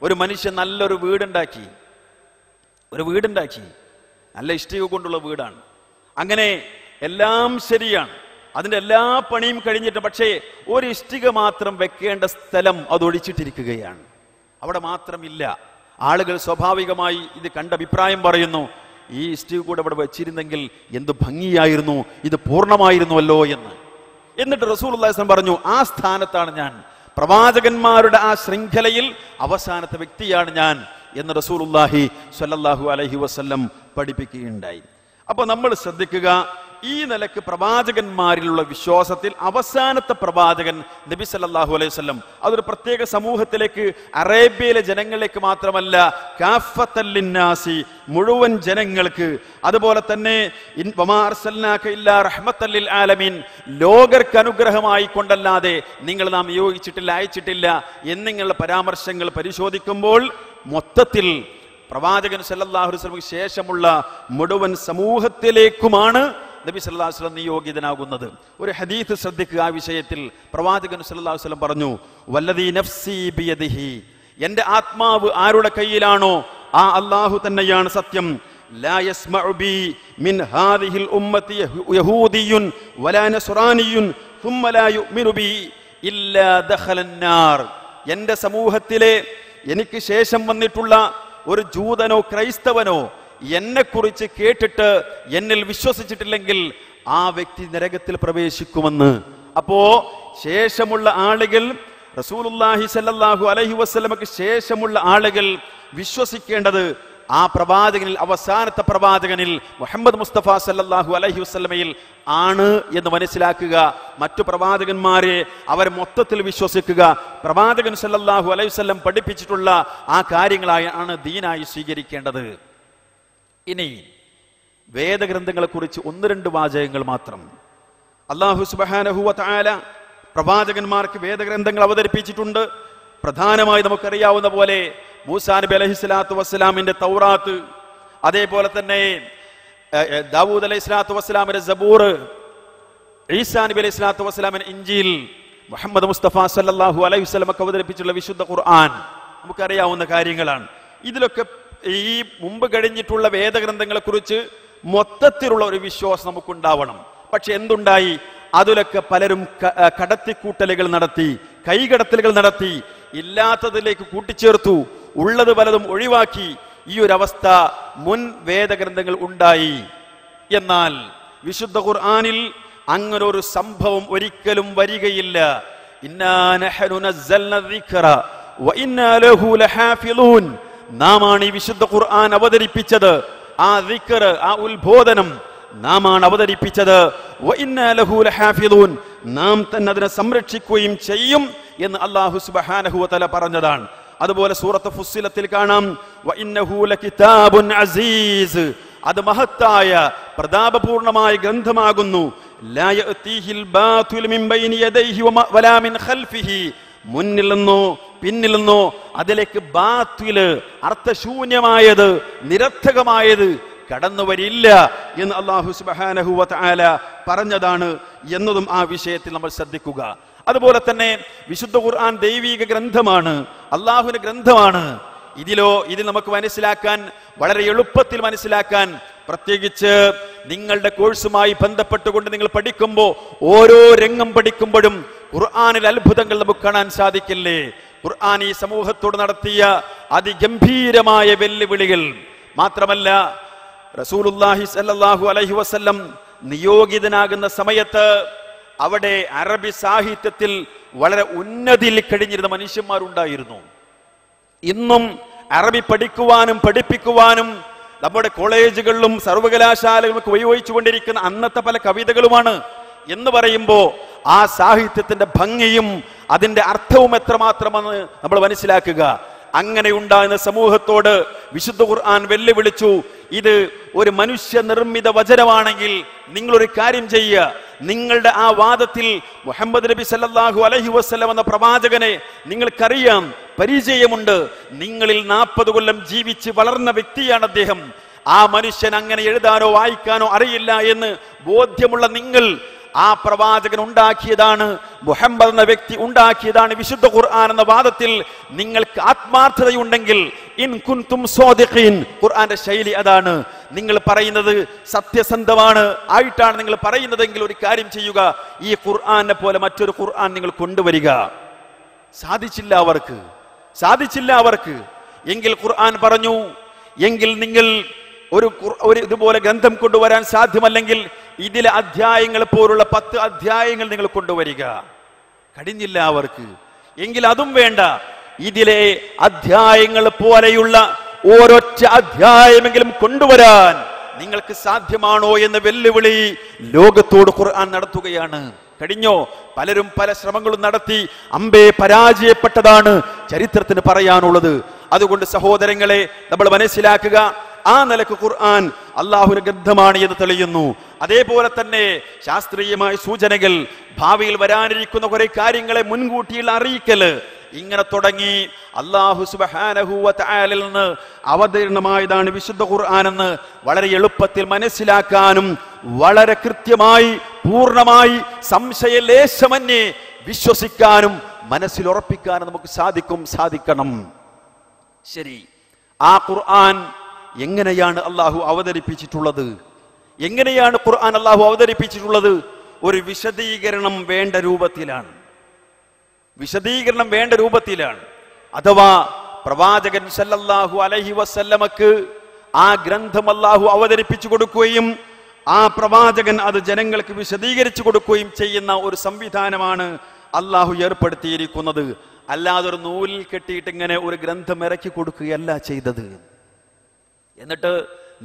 ഒരു മനുഷ്യൻ നല്ലൊരു വീടുണ്ടാക്കി, നല്ല ഇഷ്ടിക കൊണ്ടുള്ള വീടാണ്. അങ്ങനെ എല്ലാം ശരിയാണ്, അതിന്റെ എല്ലാ പണിയും കഴിഞ്ഞിട്ട്, പക്ഷേ ഒരു ഇഷ്ടിക മാത്രം വെക്കേണ്ട സ്ഥലം അത് ഒഴിച്ചിട്ടിരിക്കുകയാണ്. അവിടെ മാത്രമില്ല. ആളുകൾ സ്വാഭാവികമായി ഇത് കണ്ട അഭിപ്രായം പറയുന്നു, ഈ ഇഷ്ടിക കൂടെ ഇവിടെ വെച്ചിരുന്നെങ്കിൽ എന്ത് ഭംഗിയായിരുന്നു, ഇത് പൂർണ്ണമായിരുന്നുവല്ലോ എന്ന്. എന്നിട്ട് റസൂലുള്ളാഹി സ്വല്ലല്ലാഹു അലൈഹി വസല്ലം പറഞ്ഞു, ആ സ്ഥാനത്താണ് ഞാൻ, പ്രവാചകന്മാരുടെ ആ ശൃംഖലയിൽ അവസാനത്തെ വ്യക്തിയാണ് ഞാൻ എന്ന് റസൂലുള്ളാഹി സ്വല്ലല്ലാഹു അലൈഹി വസല്ലം പഠിപ്പിക്കുകയുണ്ടായി. അപ്പൊ നമ്മൾ ശ്രദ്ധിക്കുക, ഈ നിലക്ക് പ്രവാചകന്മാരിലുള്ള വിശ്വാസത്തിൽ അവസാനത്തെ പ്രവാചകൻ നബി സല്ലല്ലാഹു അലൈഹി വസല്ലം അതൊരു പ്രത്യേക സമൂഹത്തിലേക്ക്, അറേബ്യയിലെ ജനങ്ങളിലേക്ക് മാത്രമല്ല, കാഫത്തൽ ലിന്നാസി, മുഴുവൻ ജനങ്ങൾക്ക്, അതുപോലെ തന്നെ വമാ അർസൽനാക ഇല്ലാ റഹ്മത്തൽ ലിൽ ആലമീൻ, ലോകർക്ക് അനുഗ്രഹമായി കൊണ്ടല്ലാതെ നിങ്ങൾ നാം നിയോഗിച്ചിട്ടില്ല, അയച്ചിട്ടില്ല എന്നിങ്ങനെയുള്ള പരാമർശങ്ങൾ പരിശോധിക്കുമ്പോൾ മൊത്തത്തിൽ പ്രവാചകൻ സല്ലല്ലാഹു അലൈഹി വസല്ലമയ്ക്ക് ശേഷമുള്ള മുഴുവൻ സമൂഹത്തിലേക്കുമാണ് നബി സല്ലല്ലാഹു അലൈഹി വസല്ലം നിയോഗിതനാകുന്നത്. ഒരു ഹദീസ് ശ്രദ്ധിക്കുക ആ വിഷയത്തിൽ. പ്രവാചകൻ സല്ലല്ലാഹു അലൈഹി വസല്ലം പറഞ്ഞു, വല്ലദീ നഫ്സി ബിയദിഹി, എന്റെ ആത്മാവ് ആരുടെ കയ്യിലാണോ ആ അല്ലാഹു തന്നെയാണ് സത്യം. ലാ യസ്മഉ ബി മിൻ ഹാദിഹിൽ ഉമ്മത്തി യഹൂദിയുൻ വലാ നസ്റാനിയുൻ സുമ്മ ലാ യുഅ്മിനു ബി ഇല്ലാ ദഖലൻ നാർ. എന്റെ സമൂഹത്തിലെ എനിക്ക് ശേഷം വന്നിട്ടുള്ള ഒരു ജൂതനോ ക്രൈസ്തവനോ എന്നെക്കുറിച്ച് കേട്ടിട്ട് എന്നിൽ വിശ്വസിച്ചിട്ടില്ലെങ്കിൽ ആ വ്യക്തി നരകത്തിൽ പ്രവേശിക്കുമെന്ന്. അപ്പോ ശേഷമുള്ള ആളുകൾ, റസൂലുള്ളാഹി സ്വല്ലല്ലാഹു അലൈഹി വസല്ലമക്ക് ശേഷമുള്ള ആളുകൾ വിശ്വസിക്കേണ്ടത് ആ പ്രവാചകനിൽ, അവസാനത്തെ പ്രവാചകനിൽ മുഹമ്മദ് മുസ്തഫ സല്ലല്ലാഹു അലൈഹി വസല്ലമയിൽ ആണ് എന്ന് മനസ്സിലാക്കുക. മറ്റു പ്രവാചകന്മാരെ അവർ മൊത്തത്തിൽ വിശ്വസിക്കുക. പ്രവാചകൻ സല്ലല്ലാഹു അലൈഹി വസല്ലം പഠിപ്പിച്ചിട്ടുള്ള ആ കാര്യങ്ങളായാണ് ദീനായി സ്വീകരിക്കേണ്ടത്. ഇനി വേദഗ്രന്ഥങ്ങളെ കുറിച്ച് ഒന്ന് രണ്ട് വാചകങ്ങൾ മാത്രം. അല്ലാഹു സുബ്ഹാനഹു വ തആല പ്രവാചകന്മാർക്ക് വേദഗ്രന്ഥങ്ങൾ അവതരിപ്പിച്ചിട്ടുണ്ട്. പ്രധാനമായി നമുക്കറിയാവുന്ന പോലെ മൂസാ നബി അലൈഹിസ്സലാത്തു വസ്സലാമിന്റെ തൗറാത്ത്, അതേപോലെ തന്നെ ദാവൂദ് അലൈഹിസ്സലാത്തു വസ്സലാമിന്റെ സബൂർ, ഈസാ നബി അലൈഹിസ്സലാത്തു വസ്സലാമിന്റെ ഇഞ്ചീൽ, മുഹമ്മദ് മുസ്തഫ സല്ലല്ലാഹു അലൈഹി വസല്ലമക്ക് അവതരിപ്പിച്ചിട്ടുള്ള വിശുദ്ധ ഖുർആൻ നമുക്കറിയാവുന്ന കാര്യങ്ങളാണ്. ഇതിലൊക്കെ ഈ മുമ്പ് കഴിഞ്ഞിട്ടുള്ള വേദഗ്രന്ഥങ്ങളെ കുറിച്ച് മൊത്തത്തിലുള്ള ഒരു വിശ്വാസം നമുക്കുണ്ടാവണം. പക്ഷെ എന്തുണ്ടായി? അതിലൊക്കെ പലരും കടത്തിക്കൂട്ടലുകൾ നടത്തി, കൈകടത്തലുകൾ നടത്തി, ഇല്ലാത്തതിലേക്ക് കൂട്ടിച്ചേർത്തു, ഉള്ളത് പലതും ഒഴിവാക്കി. ഈ ഒരു അവസ്ഥ മുൻ വേദഗ്രന്ഥങ്ങൾ ഉണ്ടായി. എന്നാൽ വിശുദ്ധ ഖുർആനിൽ അങ്ങനെ ഒരു സംഭവം ഒരിക്കലും വരികയില്ല. ഇന്നാ നഹ്നു നസ്സൽന ദിക്റ വ ഇന്നാ ലഹു ലഹാഫിളൂൻ. നാമാണ് ഈ വിശുദ്ധ ഖുർആൻ അവതരിപ്പിച്ചത്. ആ ദിക്ർ, ആ ഉത്ബോധനം നാമാണ് അവതരിപ്പിച്ചത്. വ ഇന്നാ ലഹു ലഹാഫിളൂൻ, നാം തന്നെ അതിനെ സംരക്ഷിക്കുകയും ചെയ്യും എന്ന് അല്ലാഹു സുബ്ഹാനഹു വ തആല പറഞ്ഞതാണ്. അതുപോലെ സൂറത്ത് ഫുസ്സിലത്തിൽ കാണാം, വ ഇന്നഹു ലകിതാബുൻ അസീസ്, അത് മഹത്തായ പ്രതാപപൂർണമായ ഗ്രന്ഥമാകുന്നു. ലാ യഅതീഹിൽ ബാതിൽ മിൻ ബൈനി യദൈഹി വലാ മിൻ ഖൽഫിഹി, മുന്നിൽ നിന്നോ പിന്നിൽ നിന്നോ അതിലേക്ക് ബാത്തില്, അർത്ഥശൂന്യമായത്, നിരർത്ഥകമായത് കടന്നു വരില്ല എന്ന് അല്ലാഹു സുബ്ഹാനഹു വ തആല പറഞ്ഞതാണ് എന്നതും ആ വിഷയത്തിൽ നമ്മൾ ശ്രദ്ധിക്കുക. അതുപോലെ തന്നെ വിശുദ്ധ ഖുർആൻ ദൈവിക ഗ്രന്ഥമാണ്, അള്ളാഹുവിന്റെ ഗ്രന്ഥമാണ്. ഇതിൽ നമുക്ക് മനസ്സിലാക്കാൻ, വളരെ എളുപ്പത്തിൽ മനസ്സിലാക്കാൻ, പ്രത്യേകിച്ച് നിങ്ങളുടെ കോഴ്സുമായി ബന്ധപ്പെട്ടുകൊണ്ട് നിങ്ങൾ പഠിക്കുമ്പോൾ ഓരോ രംഗം പഠിക്കുമ്പോഴും ഖുർആനിൽ അത്ഭുതങ്ങൾ നമുക്ക് കാണാൻ സാധിക്കില്ലേ? ഖുർആൻ ഈ സമൂഹത്തോട് നടത്തിയ അതിഗംഭീരമായ വെല്ലുവിളികൾ മാത്രമല്ല, റസൂലുള്ളാഹി സ്വല്ലല്ലാഹു അലൈഹി വസല്ലം നിയോഗിതനാകുന്ന സമയത്ത് അവിടെ അറബി സാഹിത്യത്തിൽ വളരെ ഉന്നതിയിൽ കഴിഞ്ഞിരുന്ന മനുഷ്യന്മാരുണ്ടായിരുന്നു. ഇന്നും അറബി പഠിക്കുവാനും പഠിപ്പിക്കുവാനും നമ്മുടെ കോളേജുകളിലും സർവകലാശാലകളിലും ഉപയോഗിച്ചുകൊണ്ടിരിക്കുന്ന അന്നത്തെ പല കവിതകളുമാണ് എന്ന് പറയുമ്പോൾ ആ സാഹിത്യത്തിന്റെ ഭംഗിയും അതിന്റെ അർത്ഥവും എത്രമാത്രമെന്ന് നമ്മൾ മനസ്സിലാക്കുക. അങ്ങനെ ഉണ്ടാകുന്ന സമൂഹത്തോട് വിശുദ്ധ ഖുർആൻ വെല്ലുവിളിച്ചു, ഇത് ഒരു മനുഷ്യ നിർമ്മിത വചനമാണെങ്കിൽ നിങ്ങളൊരു കാര്യം ചെയ്യുക, നിങ്ങളുടെ ആ വാദത്തിൽ മുഹമ്മദ് നബി സല്ലല്ലാഹു അലൈഹി വസല്ലം എന്ന പ്രവാചകനെ നിങ്ങൾക്കറിയാം, പരിചയമുണ്ട്, നിങ്ങളിൽ 40 കൊല്ലം ജീവിച്ച് വളർന്ന വ്യക്തിയാണ് അദ്ദേഹം. ആ മനുഷ്യൻ അങ്ങനെ എഴുതാനോ വായിക്കാനോ അറിയില്ല എന്ന് ബോധ്യമുള്ള നിങ്ങൾ, ആ പ്രവാചകൻ ഉണ്ടാക്കിയതാണ്, മുഹമ്മദ് എന്ന വ്യക്തി ഉണ്ടാക്കിയതാണ് വിശുദ്ധ ഖുർആൻ എന്ന വാദത്തിൽ നിങ്ങൾക്ക് ആത്മാർത്ഥതയുണ്ടെങ്കിൽ, ഇൻ കുൻതും സ്വാദിഖീൻ, ഖുർആന്റെ ശൈലി അതാണ്, നിങ്ങൾ പറയുന്നത് സത്യസന്ധമാണ് ആയിട്ടാണ് നിങ്ങൾ പറയുന്നതെങ്കിൽ ഒരു കാര്യം ചെയ്യുക, ഈ ഖുർആനെ പോലെ മറ്റൊരു ഖുർആൻ നിങ്ങൾ കൊണ്ടുവരിക. സാധിച്ചില്ല അവർക്ക്. എങ്കിൽ ഖുർആൻ പറഞ്ഞു, എങ്കിൽ നിങ്ങൾ ഒരു ഇതുപോലെ ഗ്രന്ഥം കൊണ്ടുവരാൻ സാധ്യമല്ലെങ്കിൽ ഇതിലെ അധ്യായങ്ങൾ പോലുള്ള 10 അധ്യായങ്ങൾ നിങ്ങൾ കൊണ്ടുവരിക. കഴിഞ്ഞില്ല അവർക്ക്. എങ്കിൽ അതും വേണ്ട, ഇതിലെ അധ്യായങ്ങൾ പോലെയുള്ള ഓരൊറ്റ അധ്യായമെങ്കിലും കൊണ്ടുവരാൻ നിങ്ങൾക്ക് സാധ്യമാണോ എന്ന വെല്ലുവിളി ലോകത്തോട് ഖുർആൻ നടത്തുകയാണ്. കഴിഞ്ഞോ? പലരും പല ശ്രമങ്ങളും നടത്തി അമ്പേ പരാജയപ്പെട്ടതാണ് ചരിത്രത്തിന് പറയാനുള്ളത്. അതുകൊണ്ട് സഹോദരങ്ങളെ, നമ്മൾ മനസ്സിലാക്കുക, ആ നിലക്ക് ഖുർആൻ അള്ളാഹുവിന്റെ ഗ്രന്ഥമാണ് എന്ന് തെളിയുന്നു. അതേപോലെ തന്നെ ശാസ്ത്രീയമായ സൂചനകൾ, ഭാവിയിൽ വരാനിരിക്കുന്ന കുറെ കാര്യങ്ങളെ മുൻകൂട്ടിയുള്ള അറിയിക്കല്, ഇങ്ങനെ തുടങ്ങി അല്ലാഹു സുബ്ഹാനഹു വ തആലയിൽ നിന്ന് അവതരണമായതാണ് വിശുദ്ധ ഖുർആൻ എന്ന് വളരെ എളുപ്പത്തിൽ മനസ്സിലാക്കാനും വളരെ കൃത്യമായി പൂർണ്ണമായി സംശയലേശമന്യേ വിശ്വസിക്കാനും മനസ്സിൽ ഉറപ്പിക്കാനും നമുക്ക് സാധിക്കണം. ശരി, ആ ഖുർആൻ എങ്ങനെയാണ് അള്ളാഹു അവതരിപ്പിച്ചിട്ടുള്ളത്? എങ്ങനെയാണ് ഖുർആൻ അള്ളാഹു അവതരിപ്പിച്ചിട്ടുള്ളത്? ഒരു വിശദീകരണം വേണ്ട രൂപത്തിലാണ്. അഥവാ പ്രവാചകൻ സല്ലല്ലാഹു അലൈഹി വസല്ലമക്ക് ആ ഗ്രന്ഥം അള്ളാഹു അവതരിപ്പിച്ചു കൊടുക്കുകയും ആ പ്രവാചകൻ അത് ജനങ്ങൾക്ക് വിശദീകരിച്ചു കൊടുക്കുകയും ചെയ്യുന്ന ഒരു സംവിധാനമാണ് അള്ളാഹു ഏർപ്പെടുത്തിയിരിക്കുന്നത്. അല്ലാതെ ഒരു നൂലിൽ കെട്ടിയിട്ട് ഇങ്ങനെ ഒരു ഗ്രന്ഥം ഇറക്കി കൊടുക്കുകയല്ല ചെയ്തത്. എന്നിട്ട്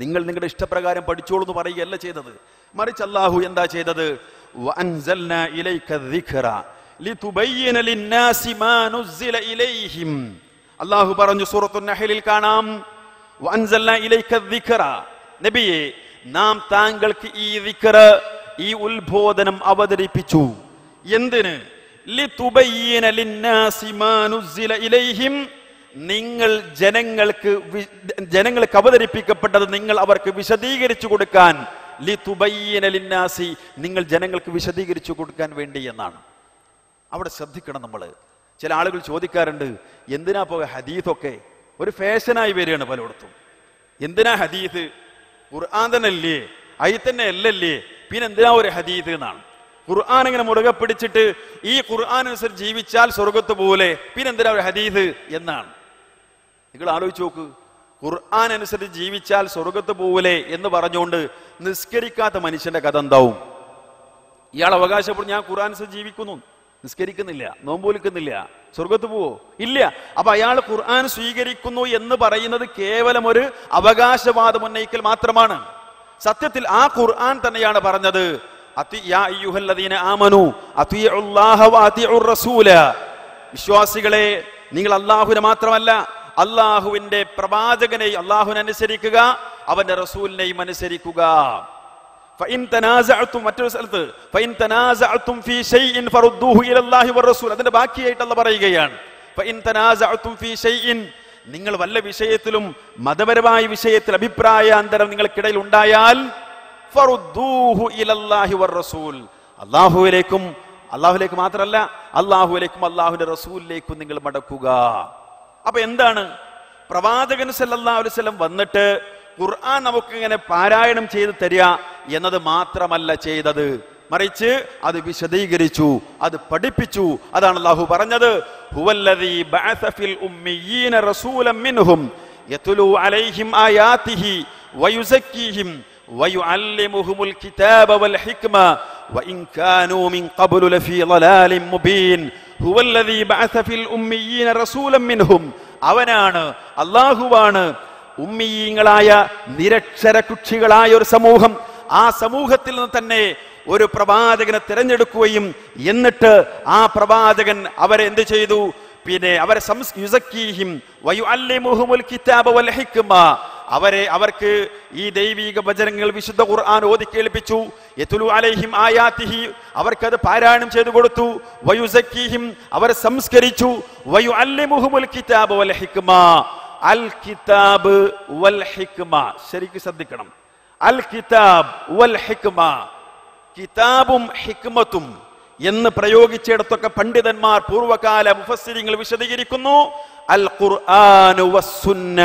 നിങ്ങൾ നിങ്ങളുടെ ഇഷ്ടപ്രകാരം പഠിച്ചോളൂ എന്ന് പറയുകയല്ല ചെയ്തത്. മറിച്ച് അല്ലാഹു എന്താ ചെയ്തത്? വഅൻസൽനാ ഇലൈക ദിക്റ ലിതുബയ്യിന ലിന്നാസി മാ നുസ്സില ഇലൈഹിം. അല്ലാഹു പറഞ്ഞു സൂറത്തുൻ നഹ്ലിൽ കാണാം, വഅൻസൽനാ ഇലൈക ദിക്റ, നബിയെ നാം താങ്കൾക്ക് ഈ ദിക്ർ, ഈ ഉത്ബോധനം അവതരിപ്പിച്ചു. എന്തിന്? ലിതുബയ്യിന ലിന്നാസി മാ നുസ്സില ഇലൈഹിം, നിങ്ങൾ ജനങ്ങൾക്ക് അവതരിപ്പിക്കപ്പെട്ടത് നിങ്ങൾ അവർക്ക് വിശദീകരിച്ചു കൊടുക്കാൻ. ലിതുബയ്യിന ലിന്നാസി, നിങ്ങൾ ജനങ്ങൾക്ക് വിശദീകരിച്ചു കൊടുക്കാൻ വേണ്ടി എന്നാണ്. അവിടെ ശ്രദ്ധിക്കണം. നമ്മൾ ചില ആളുകൾ ചോദിക്കാറുണ്ട്, എന്തിനാ പോയ ഹദീഥൊക്കെ ഒരു ഫാഷനായി വരികയാണ് പലയിടത്തും. എന്തിനാ ഹദീഥ്? ഖുർആൻ തന്നെ അല്ലേ, അതിൽ തന്നെ അല്ലല്ലേ, പിന്നെ എന്തിനാ ഒരു ഹദീഥ് എന്നാണ്. ഖുർആൻ ഇങ്ങനെ മുറുകെ പിടിച്ചിട്ട് ഈ ഖുർആൻ അനുസരിച്ച് ജീവിച്ചാൽ സ്വർഗത്ത് പോലെ, പിന്നെ എന്തിനാ ഒരു ഹദീഥ് എന്നാണ്. നിങ്ങൾ ആലോചിച്ച് നോക്ക്, ഖുർആൻ അനുസരിച്ച് ജീവിച്ചാൽ സ്വർഗത്ത് പോലെ എന്ന് പറഞ്ഞുകൊണ്ട് നിസ്കരിക്കാത്ത മനുഷ്യന്റെ കഥ എന്താവും? ഇയാൾ അവകാശപ്പെടും ഞാൻ ഖുർആൻ അനുസരിച്ച് ജീവിക്കുന്നു, നിസ്കരിക്കുന്നില്ല, നോമ്പൊലിക്കുന്നില്ല, സ്വർഗത്ത് പോവോ? ഇല്ല. അപ്പൊ അയാൾ ഖുർആൻ സ്വീകരിക്കുന്നു എന്ന് പറയുന്നത് കേവലം ഒരു അവകാശവാദം ഉന്നയിക്കൽ മാത്രമാണ്. സത്യത്തിൽ ആ ഖുർആൻ തന്നെയാണ് പറഞ്ഞത്, വിശ്വാസികളെ, നിങ്ങൾ അള്ളാഹുവിനെ മാത്രമല്ല അള്ളാഹുവിന്റെ പ്രവാചകനെ അള്ളാഹുവിനെ അനുസരിക്കുക, അവന്റെ റസൂലിനെയും അനുസരിക്കുക. മറ്റൊരു സ്ഥലത്ത് അതിന്റെ ബാക്കിയായിട്ട് അല്ലാഹു പറയുകയാണ്, നിങ്ങൾ വല്ല വിഷയത്തിലും മതപരമായ വിഷയത്തിൽ അഭിപ്രായാന്തരം നിങ്ങൾക്കിടയിൽ ഉണ്ടായാൽ ഫറുദ്ദൂഹു ഇലല്ലാഹി വറസൂൽ, അള്ളാഹുലേക്ക് മാത്രമല്ല അള്ളാഹുവിലേക്കും അള്ളാഹുവിന്റെ റസൂലിലേക്കും നിങ്ങൾ മടക്കുക. അപ്പൊ എന്താണ് പ്രവാചകൻ സല്ലല്ലാഹു അലൈഹി വസല്ലം വന്നിട്ട് ഖുർആൻ നമുക്ക് ഇങ്ങനെ പാരായണം ചെയ്ത് തരിക എന്നത് മാത്രമല്ല ചെയ്തത്, മറിച്ച് അത് വിശദീകരിച്ചു, അത് പഠിപ്പിച്ചു. അതാണ് അല്ലാഹു പറഞ്ഞത്, ഹുവല്ലദീ ബഅസ ഫിൽ ഉമ്മiyyin റസൂലൻ മിൻഹും യത്ലൂ അലൈഹിം ആയാതിഹി വയുസക്കീഹിം വയുഅല്ലിമുഹുൽ കിതാബ വൽ ഹിക്മ വഇൻ കാനൂ മിൻ ഖബ്ലു ലഫീ ളലാലിൻ മുബീൻ. ഹുവല്ലദീ ബഅസ ഫിൽ ഉമ്മiyyin റസൂലൻ മിൻഹും, അവനാണ്, അല്ലാഹുവാണ് ഉമ്മീയങ്ങളായ നിരക്ഷര കുക്ഷികളായ ഒരു സമൂഹം, ആ സമൂഹത്തിൽ നിന്ന് തന്നെ ഒരു പ്രവാചകനെ തിരഞ്ഞെടുക്കുകയും എന്നിട്ട് ആ പ്രവാചകൻ അവരെ എന്ത് ചെയ്തു, പിന്നെ അവരെ യുസക്കീഹിം വയുഅല്ലിമുഹുൽ കിതാബ വൽ ഹിക്മ, അവർക്ക് ഈ ദൈവിക വചനങ്ങൾ വിശുദ്ധ ഖുർആൻ ഓതി കേൾപ്പിച്ചു. യത്ലു അലൈഹിം ആയാതിഹി, അവർക്കത് പാരായണം ചെയ്തു കൊടുത്തു. വയുസക്കീഹിം, അവരെ സംസ്കരിച്ചു. വയുഅല്ലിമുഹുൽ കിതാബ വൽ ഹിക്മ, അൽ കിതാബ് വൽ ഹിക്മ, ശരിക്കും ശ്രദ്ധിക്കണം, അൽ കിതാബ് വൽ ഹിക്മ, കിതാബും ഹിക്മത്തും എന്ന് പ്രയോഗിച്ചിടത്തൊക്കെ പണ്ഡിതന്മാർ പൂർവകാല മുഫസ്സിരിങ്ങൾ വിശദീകരിക്കുന്നു അൽ ഖുർആനു വസ്സുന്ന,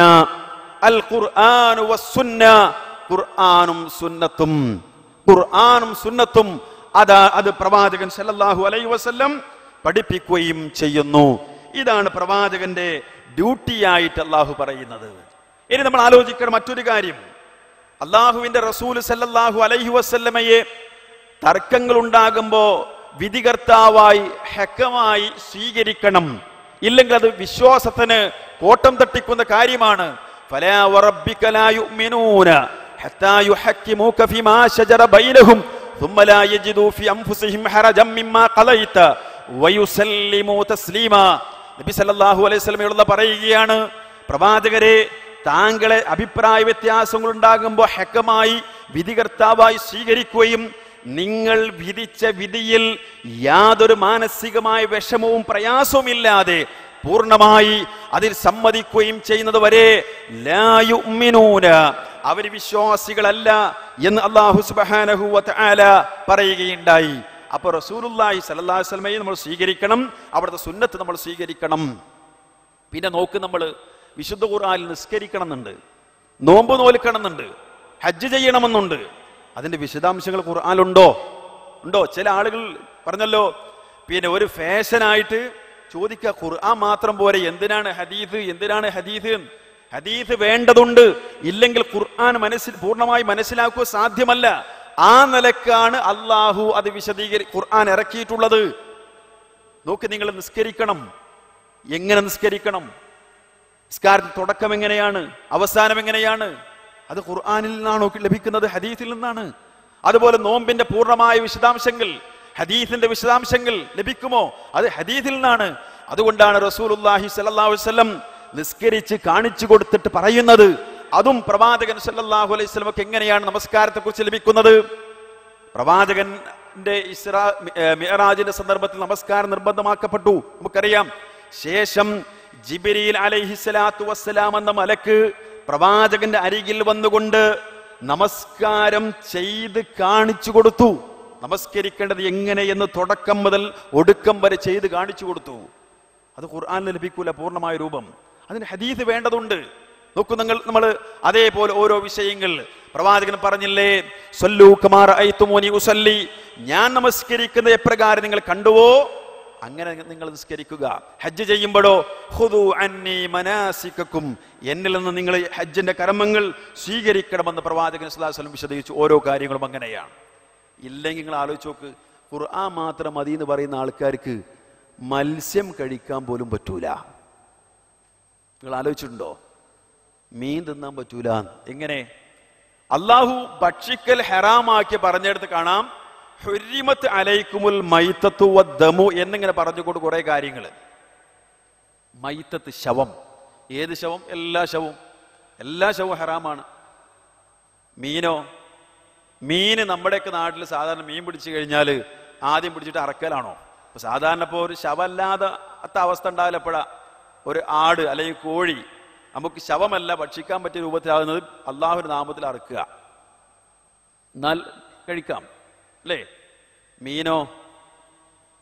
അൽ ഖുർആനു വസ്സുന്ന, ഖുർആനും സുന്നത്തും, ഖുർആനും സുന്നത്തും അത് പ്രവാചകൻ സല്ലല്ലാഹു അലൈഹി വസല്ലം പഠിപ്പിക്കുകയും ചെയ്യുന്നു. ഇതാണ് പ്രവാചകന്റെ ഡ്യൂട്ടിയായിട്ട് അള്ളാഹു പറയുന്നത്. ഇനി നമ്മൾ ആലോചിക്കണം മറ്റൊരു കാര്യം, അള്ളാഹുവിന്റെ റസൂൽ സല്ലല്ലാഹു അലൈഹി വസല്ലമയെ തർക്കങ്ങൾ ഉണ്ടാകുമ്പോ വിധികർത്താവായി ഹക്കമായി സ്വീകരിക്കണം, ഇല്ലെങ്കിൽ അത് വിശ്വാസത്തിന് കോട്ടം തട്ടിക്കുന്ന കാര്യമാണ്. ഫലാ വറബ്ബിക ലാ യുഅ്മിനൂന ഹത്താ യുഹക്കിമൂക ഫീമാ ശജറ ബൈനഹും ثم لا يجدوا في أنفسهم حرجا مما قضيت ويسلموا تسليما. നബി സല്ലല്ലാഹു അലൈഹി വസല്ലമയോട് പറയുകയാണ്, പ്രവാചകരെ, താങ്കളെ അഭിപ്രായ വ്യത്യാസങ്ങൾ ഉണ്ടാകുമ്പോൾ ഹക്കമായി വിധികർത്താവായി സ്വീകരിക്കുകയും നിങ്ങൾ വിധിച്ച വിധിയിൽ യാതൊരു മാനസികമായ വിഷമവും പ്രയാസവും ഇല്ലാതെ പൂർണ്ണമായി അതിൽ സമ്മതിക്കുകയും ചെയ്യുന്നത് വരെ ലാ യുഅ്മിനൂന, അവർ വിശ്വാസികളല്ല എന്ന് അല്ലാഹു സുബ്ഹാനഹു വ തആല പറയുകയുണ്ടായി. അപ്പൊ റസൂലുള്ളാഹി സ്വല്ലല്ലാഹു അലൈഹി വസല്ലമയെ നമ്മൾ സ്വീകരിക്കണം, അവിടുത്തെ സുന്നത്ത് നമ്മൾ സ്വീകരിക്കണം. പിന്നെ നോക്ക്, നമ്മൾ വിശുദ്ധ ഖുർആനിൽ നിസ്കരിക്കണം എന്നുണ്ട്, നോമ്പ് നോൽക്കണം എന്നുണ്ട്, ഹജ്ജ് ചെയ്യണമെന്നുണ്ട്. അതിന്റെ വിശദാംശങ്ങൾ ഖുർആനിലുണ്ടോ? ഉണ്ടോ? ചില ആളുകൾ പറഞ്ഞല്ലോ, പിന്നെ ഒരു ഫാഷനായിട്ട് ചോദിക്കുക, ഖുർആൻ മാത്രം പോരെ, എന്തിനാണ് ഹദീസ്, എന്തിനാണ് ഹദീസ്? ഹദീസ് വേണ്ടതുണ്ട്, ഇല്ലെങ്കിൽ ഖുർആൻ പൂർണ്ണമായി മനസ്സിലാക്കുക സാധ്യമല്ല. ആ നിലക്കാണ് അള്ളാഹു അത് ഖുർആൻ ഇറക്കിയിട്ടുള്ളത്. നോക്ക്, നിങ്ങൾ നിസ്കരിക്കണം, എങ്ങനെ നിസ്കരിക്കണം, നിസ്കാരത്തിന്റെ തുടക്കം എങ്ങനെയാണ്, അവസാനം എങ്ങനെയാണ്, അത് ഖുർആനിൽ നിന്നാണോ ലഭിക്കുന്നത്, ഹദീസിൽ നിന്നാണ്? അതുപോലെ നോമ്പിന്റെ പൂർണ്ണമായ വിശദാംശങ്ങൾ, ഹദീസിന്റെ വിശദാംശങ്ങൾ ലഭിക്കുമോ? അത് ഹദീസിൽ നിന്നാണ്. അതുകൊണ്ടാണ് റസൂലുള്ളാഹി സ്വല്ലല്ലാഹു അലൈഹി വസല്ലം നിസ്കരിച്ച് കാണിച്ചു കൊടുത്തിട്ട് പറയുന്നത്, അതും പ്രവാചകൻ സല്ലല്ലാഹു അലൈഹി വസല്ലമക്ക് എങ്ങനെയാണ് നമസ്കാരത്തെ കുറിച്ച് ലഭിക്കുന്നത്. പ്രവാചകന്റെ ഇസ്രാ മിഅ്റാജിന്റെ സന്ദർഭത്തിൽ നമസ്കാരം നിർബന്ധമാക്കപ്പെട്ടു, നമുക്കറിയാം. ശേഷം ജിബ്രീൽ അലൈഹിസ്സലാത്തു വസ്സലാം എന്ന മലക്ക് പ്രവാചകന്റെ അരികിൽ വന്നുകൊണ്ട് നമസ്കാരം ചെയ്ത് കാണിച്ചു കൊടുത്തു. നമസ്കരിക്കേണ്ടത് എങ്ങനെയെന്ന് തുടക്കം മുതൽ ഒടുക്കം വരെ ചെയ്ത് കാണിച്ചു കൊടുത്തു. അത് ഖുർആനിൽ ലഭിക്കൂല പൂർണ്ണമായ രൂപം, അതിന് ഹദീസ് വേണ്ടതുണ്ട്. നോക്കൂ, നമ്മൾ അതേപോലെ ഓരോ വിഷയങ്ങൾ പ്രവാചകൻ പറഞ്ഞില്ലേ, സല്ലൂ കമാ റഅയ്തുമൂനി ഉസല്ലി, ഞാൻ നമസ്കരിക്കുന്നത് എപ്രകാരം നിങ്ങൾ കണ്ടുവോ അങ്ങനെ നിങ്ങൾ നിസ്കരിക്കുക. ഹജ്ജ് ചെയ്യുമ്പോഴോ ഖുദൂ അന്നി മനാസികക്കും, എന്നിൽ നിന്ന് നിങ്ങൾ ഹജ്ജിന്റെ കർമ്മങ്ങൾ സ്വീകരിക്കണമെന്ന് പ്രവാചകൻ സ്വല്ലല്ലാഹു അലൈഹി വസല്ലം വിശദീകരിച്ചു. ഓരോ കാര്യങ്ങളും അങ്ങനെയാണ്. ഇല്ലെങ്കിൽ നിങ്ങൾ ആലോചിച്ച് നോക്ക്, ഖുർആൻ മാത്രം മതി എന്ന് പറയുന്ന ആൾക്കാർക്ക് മത്സ്യം കഴിക്കാൻ പോലും പറ്റൂല. നിങ്ങൾ ആലോചിച്ചിട്ടുണ്ടോ? മീൻ തിന്നാൻ പറ്റൂല. എങ്ങനെ? അള്ളാഹു ഭക്ഷിക്കൽ ഹറാമാക്കി പറഞ്ഞെടുത്ത് കാണാം, ഹുരിമത്ത് അലൈക്കുമുൽ മൈത്തത്തു വദ്ദമു എന്നിങ്ങനെ പറഞ്ഞുകൊണ്ട് കുറെ കാര്യങ്ങൾ. മൈത്തത്ത്, ശവം. ഏത് ശവം? എല്ലാ ശവവും ഹറാമാണ്. മീനോ? മീന് നമ്മുടെയൊക്കെ നാട്ടിൽ സാധാരണ മീൻ പിടിച്ചു കഴിഞ്ഞാൽ ആദ്യം പിടിച്ചിട്ട് അറക്കലാണോ? ഇപ്പൊ സാധാരണ ഇപ്പോൾ ഒരു ശവമല്ലാത്ത അവസ്ഥ ഉണ്ടാവില്ല. എപ്പോഴാ? ഒരു ആട് അല്ലെങ്കിൽ കോഴി നമുക്ക് ശവമല്ല ഭക്ഷിക്കാൻ പറ്റിയ രൂപത്തിലാകുന്നത് അള്ളാഹുവിന്റെ നാമത്തിൽ അറുക്കുക, എന്നാൽ കഴിക്കാം അല്ലേ? മീനോ,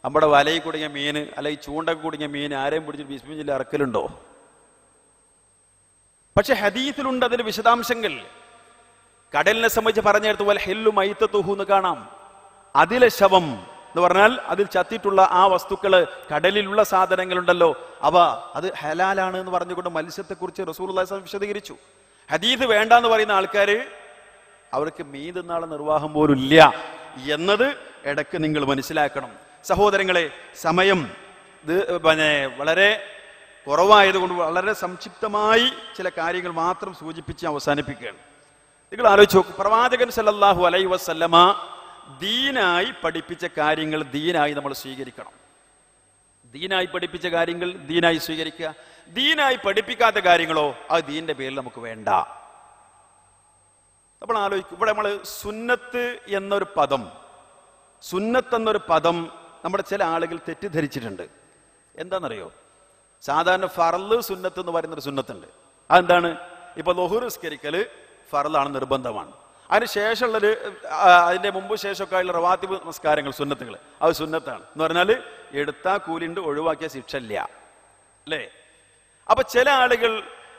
നമ്മുടെ വലയിൽ കുടുങ്ങിയ മീന് അല്ലെങ്കിൽ ചൂണ്ടൊക്കെ കുടുങ്ങിയ മീൻ ആരെയും പിടിച്ചിട്ട് ബിസ്മില്ലാ ഇറക്കലുണ്ടോ? പക്ഷെ ഹദീസിലുണ്ട് അതിന്റെ വിശദാംശങ്ങൾ. കടലിനെ സംബന്ധിച്ച് പറഞ്ഞെടുത്ത് പോലെ ഹെല്ലു മൈത്തത്തുഹു എന്ന് കാണാം. അതിലെ ശവം എന്ന് പറഞ്ഞാൽ അതിൽ ചത്തിട്ടുള്ള ആ വസ്തുക്കള്, കടലിലുള്ള സാധനങ്ങളുണ്ടല്ലോ, അത് ഹലാലാണ് എന്ന് പറഞ്ഞുകൊണ്ട് മത്സ്യത്തെക്കുറിച്ച് റസൂലുള്ളാഹി സ്വല്ലല്ലാഹു അലൈഹി വസല്ലം വിശദീകരിച്ചു. ഹദീസ് വേണ്ട എന്ന് പറയുന്ന ആൾക്കാര് അവർക്ക് മീൻ തിന്നാളെ നിർവാഹം പോലും ഇല്ല എന്നത് ഇടയ്ക്ക് നിങ്ങൾ മനസ്സിലാക്കണം. സഹോദരങ്ങളെ, സമയം വളരെ കുറവായതുകൊണ്ട് വളരെ സംക്ഷിപ്തമായി ചില കാര്യങ്ങൾ മാത്രം സൂചിപ്പിച്ച് അവസാനിപ്പിക്കുകയാണ്. നിങ്ങൾ ആലോചിച്ച് നോക്കൂ, പ്രവാചകൻ സല്ലല്ലാഹു അലൈഹി വസല്ലമ ദീനായി പഠിപ്പിച്ച കാര്യങ്ങൾ ദീനായി നമ്മൾ സ്വീകരിക്കണം. ദീനായി പഠിപ്പിച്ച കാര്യങ്ങൾ ദീനായി സ്വീകരിക്കുക. ദീനായി പഠിപ്പിക്കാത്ത കാര്യങ്ങളോ അത് ദീനിന്റെ പേരിൽ നമുക്ക് വേണ്ട. നമ്മൾ ആലോചിക്കും, ഇവിടെ നമ്മൾ സുന്നത്ത് എന്നൊരു പദം നമ്മുടെ ചില ആളുകൾ തെറ്റിദ്ധരിച്ചിട്ടുണ്ട്. എന്താണെന്നറിയോ? സാധാരണ ഫർള് സുന്നത്ത് എന്ന് പറയുന്നൊരു സുന്നത്തുണ്ട്. അതെന്താണ്? ഇപ്പൊ ളുഹ്ർ നിസ്കരിക്കല് ഫർളാണ്, നിർബന്ധമാണ്. അതിന് ശേഷമുള്ളൊരു അതിന്റെ മുമ്പ് ശേഷമൊക്കെ ആയുള്ള റവാത്തിബ് നമസ്കാരങ്ങൾ, സുന്നത്തുകൾ, അത് സുന്നത്താണ് എന്ന് പറഞ്ഞാൽ എടുത്താ കൂലിണ്ട്, ഒഴിവാക്കിയ ശിക്ഷ ഇല്ല അല്ലേ? അപ്പൊ ചില ആളുകൾ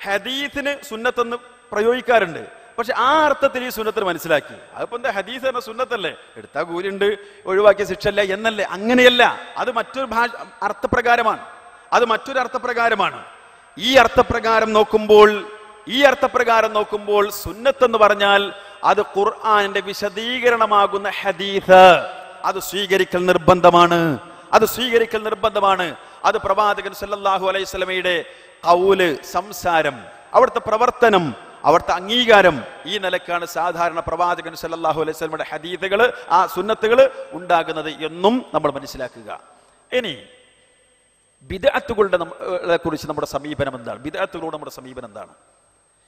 ഹദീസിന് സുന്നത്തെന്ന് പ്രയോഗിക്കാറുണ്ട്. പക്ഷെ ആ അർത്ഥത്തിൽ ഈ സുന്നത്തിന് മനസ്സിലാക്കി അതിപ്പോ എന്താ, ഹദീസ് എന്ന സുന്നത്തല്ലേ, എടുത്താ കൂലിണ്ട്, ഒഴിവാക്കിയ ശിക്ഷ ഇല്ല എന്നല്ലേ? അങ്ങനെയല്ല, അത് മറ്റൊരു അർത്ഥപ്രകാരമാണ്. ഈ അർത്ഥപ്രകാരം നോക്കുമ്പോൾ സുന്നത്ത് എന്ന് പറഞ്ഞാൽ അത് ഖുർആനിന്റെ വിശദീകരണമാകുന്ന ഹദീസ്, അത് സ്വീകരിക്കൽ നിർബന്ധമാണ്. അത് പ്രവാചകൻ സല്ലല്ലാഹു അലൈഹി വസല്ലമയുടെ ഖൗല്, സംസാരം, അവിടുത്തെ പ്രവർത്തനം, അവിടുത്തെ അംഗീകാരം, ഈ നിലക്കാണ് സാധാരണ പ്രവാചകൻ സല്ലല്ലാഹു അലൈഹി വസല്ലമയുടെ ഹദീസുകൾ, ആ സുന്നത്തുകൾ ഉണ്ടാകുന്നത് എന്നും നമ്മൾ മനസ്സിലാക്കുക. ഇനി ബിദ്അത്തുകളുടെ കുറിച്ച് നമ്മുടെ സമീപനം എന്താണ്? ബിദ്അത്തുകളോട് നമ്മുടെ സമീപനം എന്താണ്?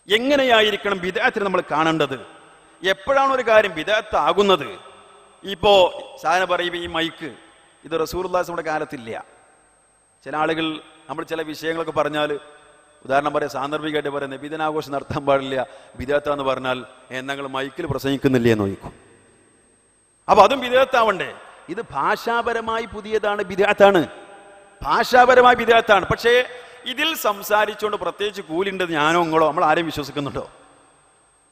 എങ്ങനെയായിരിക്കണം ബിദ്അത്തിനെ നമ്മൾ കാണേണ്ടത്? എപ്പോഴാണ് ഒരു കാര്യം ബിദ്അത്ത് ആകുന്നത്? ഇപ്പോ സാധാരണ പറയും, ഈ മൈക്ക് ഇത് റസൂലുള്ളാഹി നമ്മുടെ കാലത്തില്ല. ചില ആളുകൾ നമ്മൾ ചില വിഷയങ്ങളൊക്കെ പറഞ്ഞാൽ, ഉദാഹരണം പറയാം, സാന്ദർഭികമായിട്ട് പറയാം, നബിദിനാഘോഷം നടത്താൻ പാടില്ല, ബിദ്അത്താന്ന് പറഞ്ഞാൽ ഞങ്ങൾ മൈക്കിൽ പ്രസംഗിക്കുന്നില്ലേ എന്ന് ചോദിക്കും. അപ്പൊ അതും ബിദ്അത്താവണ്ടേ? ഇത് ഭാഷാപരമായി പുതിയതാണ്, ബിദ്അത്താണ്. പക്ഷേ ഇതിൽ സംസാരിച്ചുകൊണ്ട് പ്രത്യേകിച്ച് കൂലിണ്ടെന്ന് ഞാനോ നിങ്ങളോ നമ്മൾ ആരെയും വിശ്വസിക്കുന്നുണ്ടോ?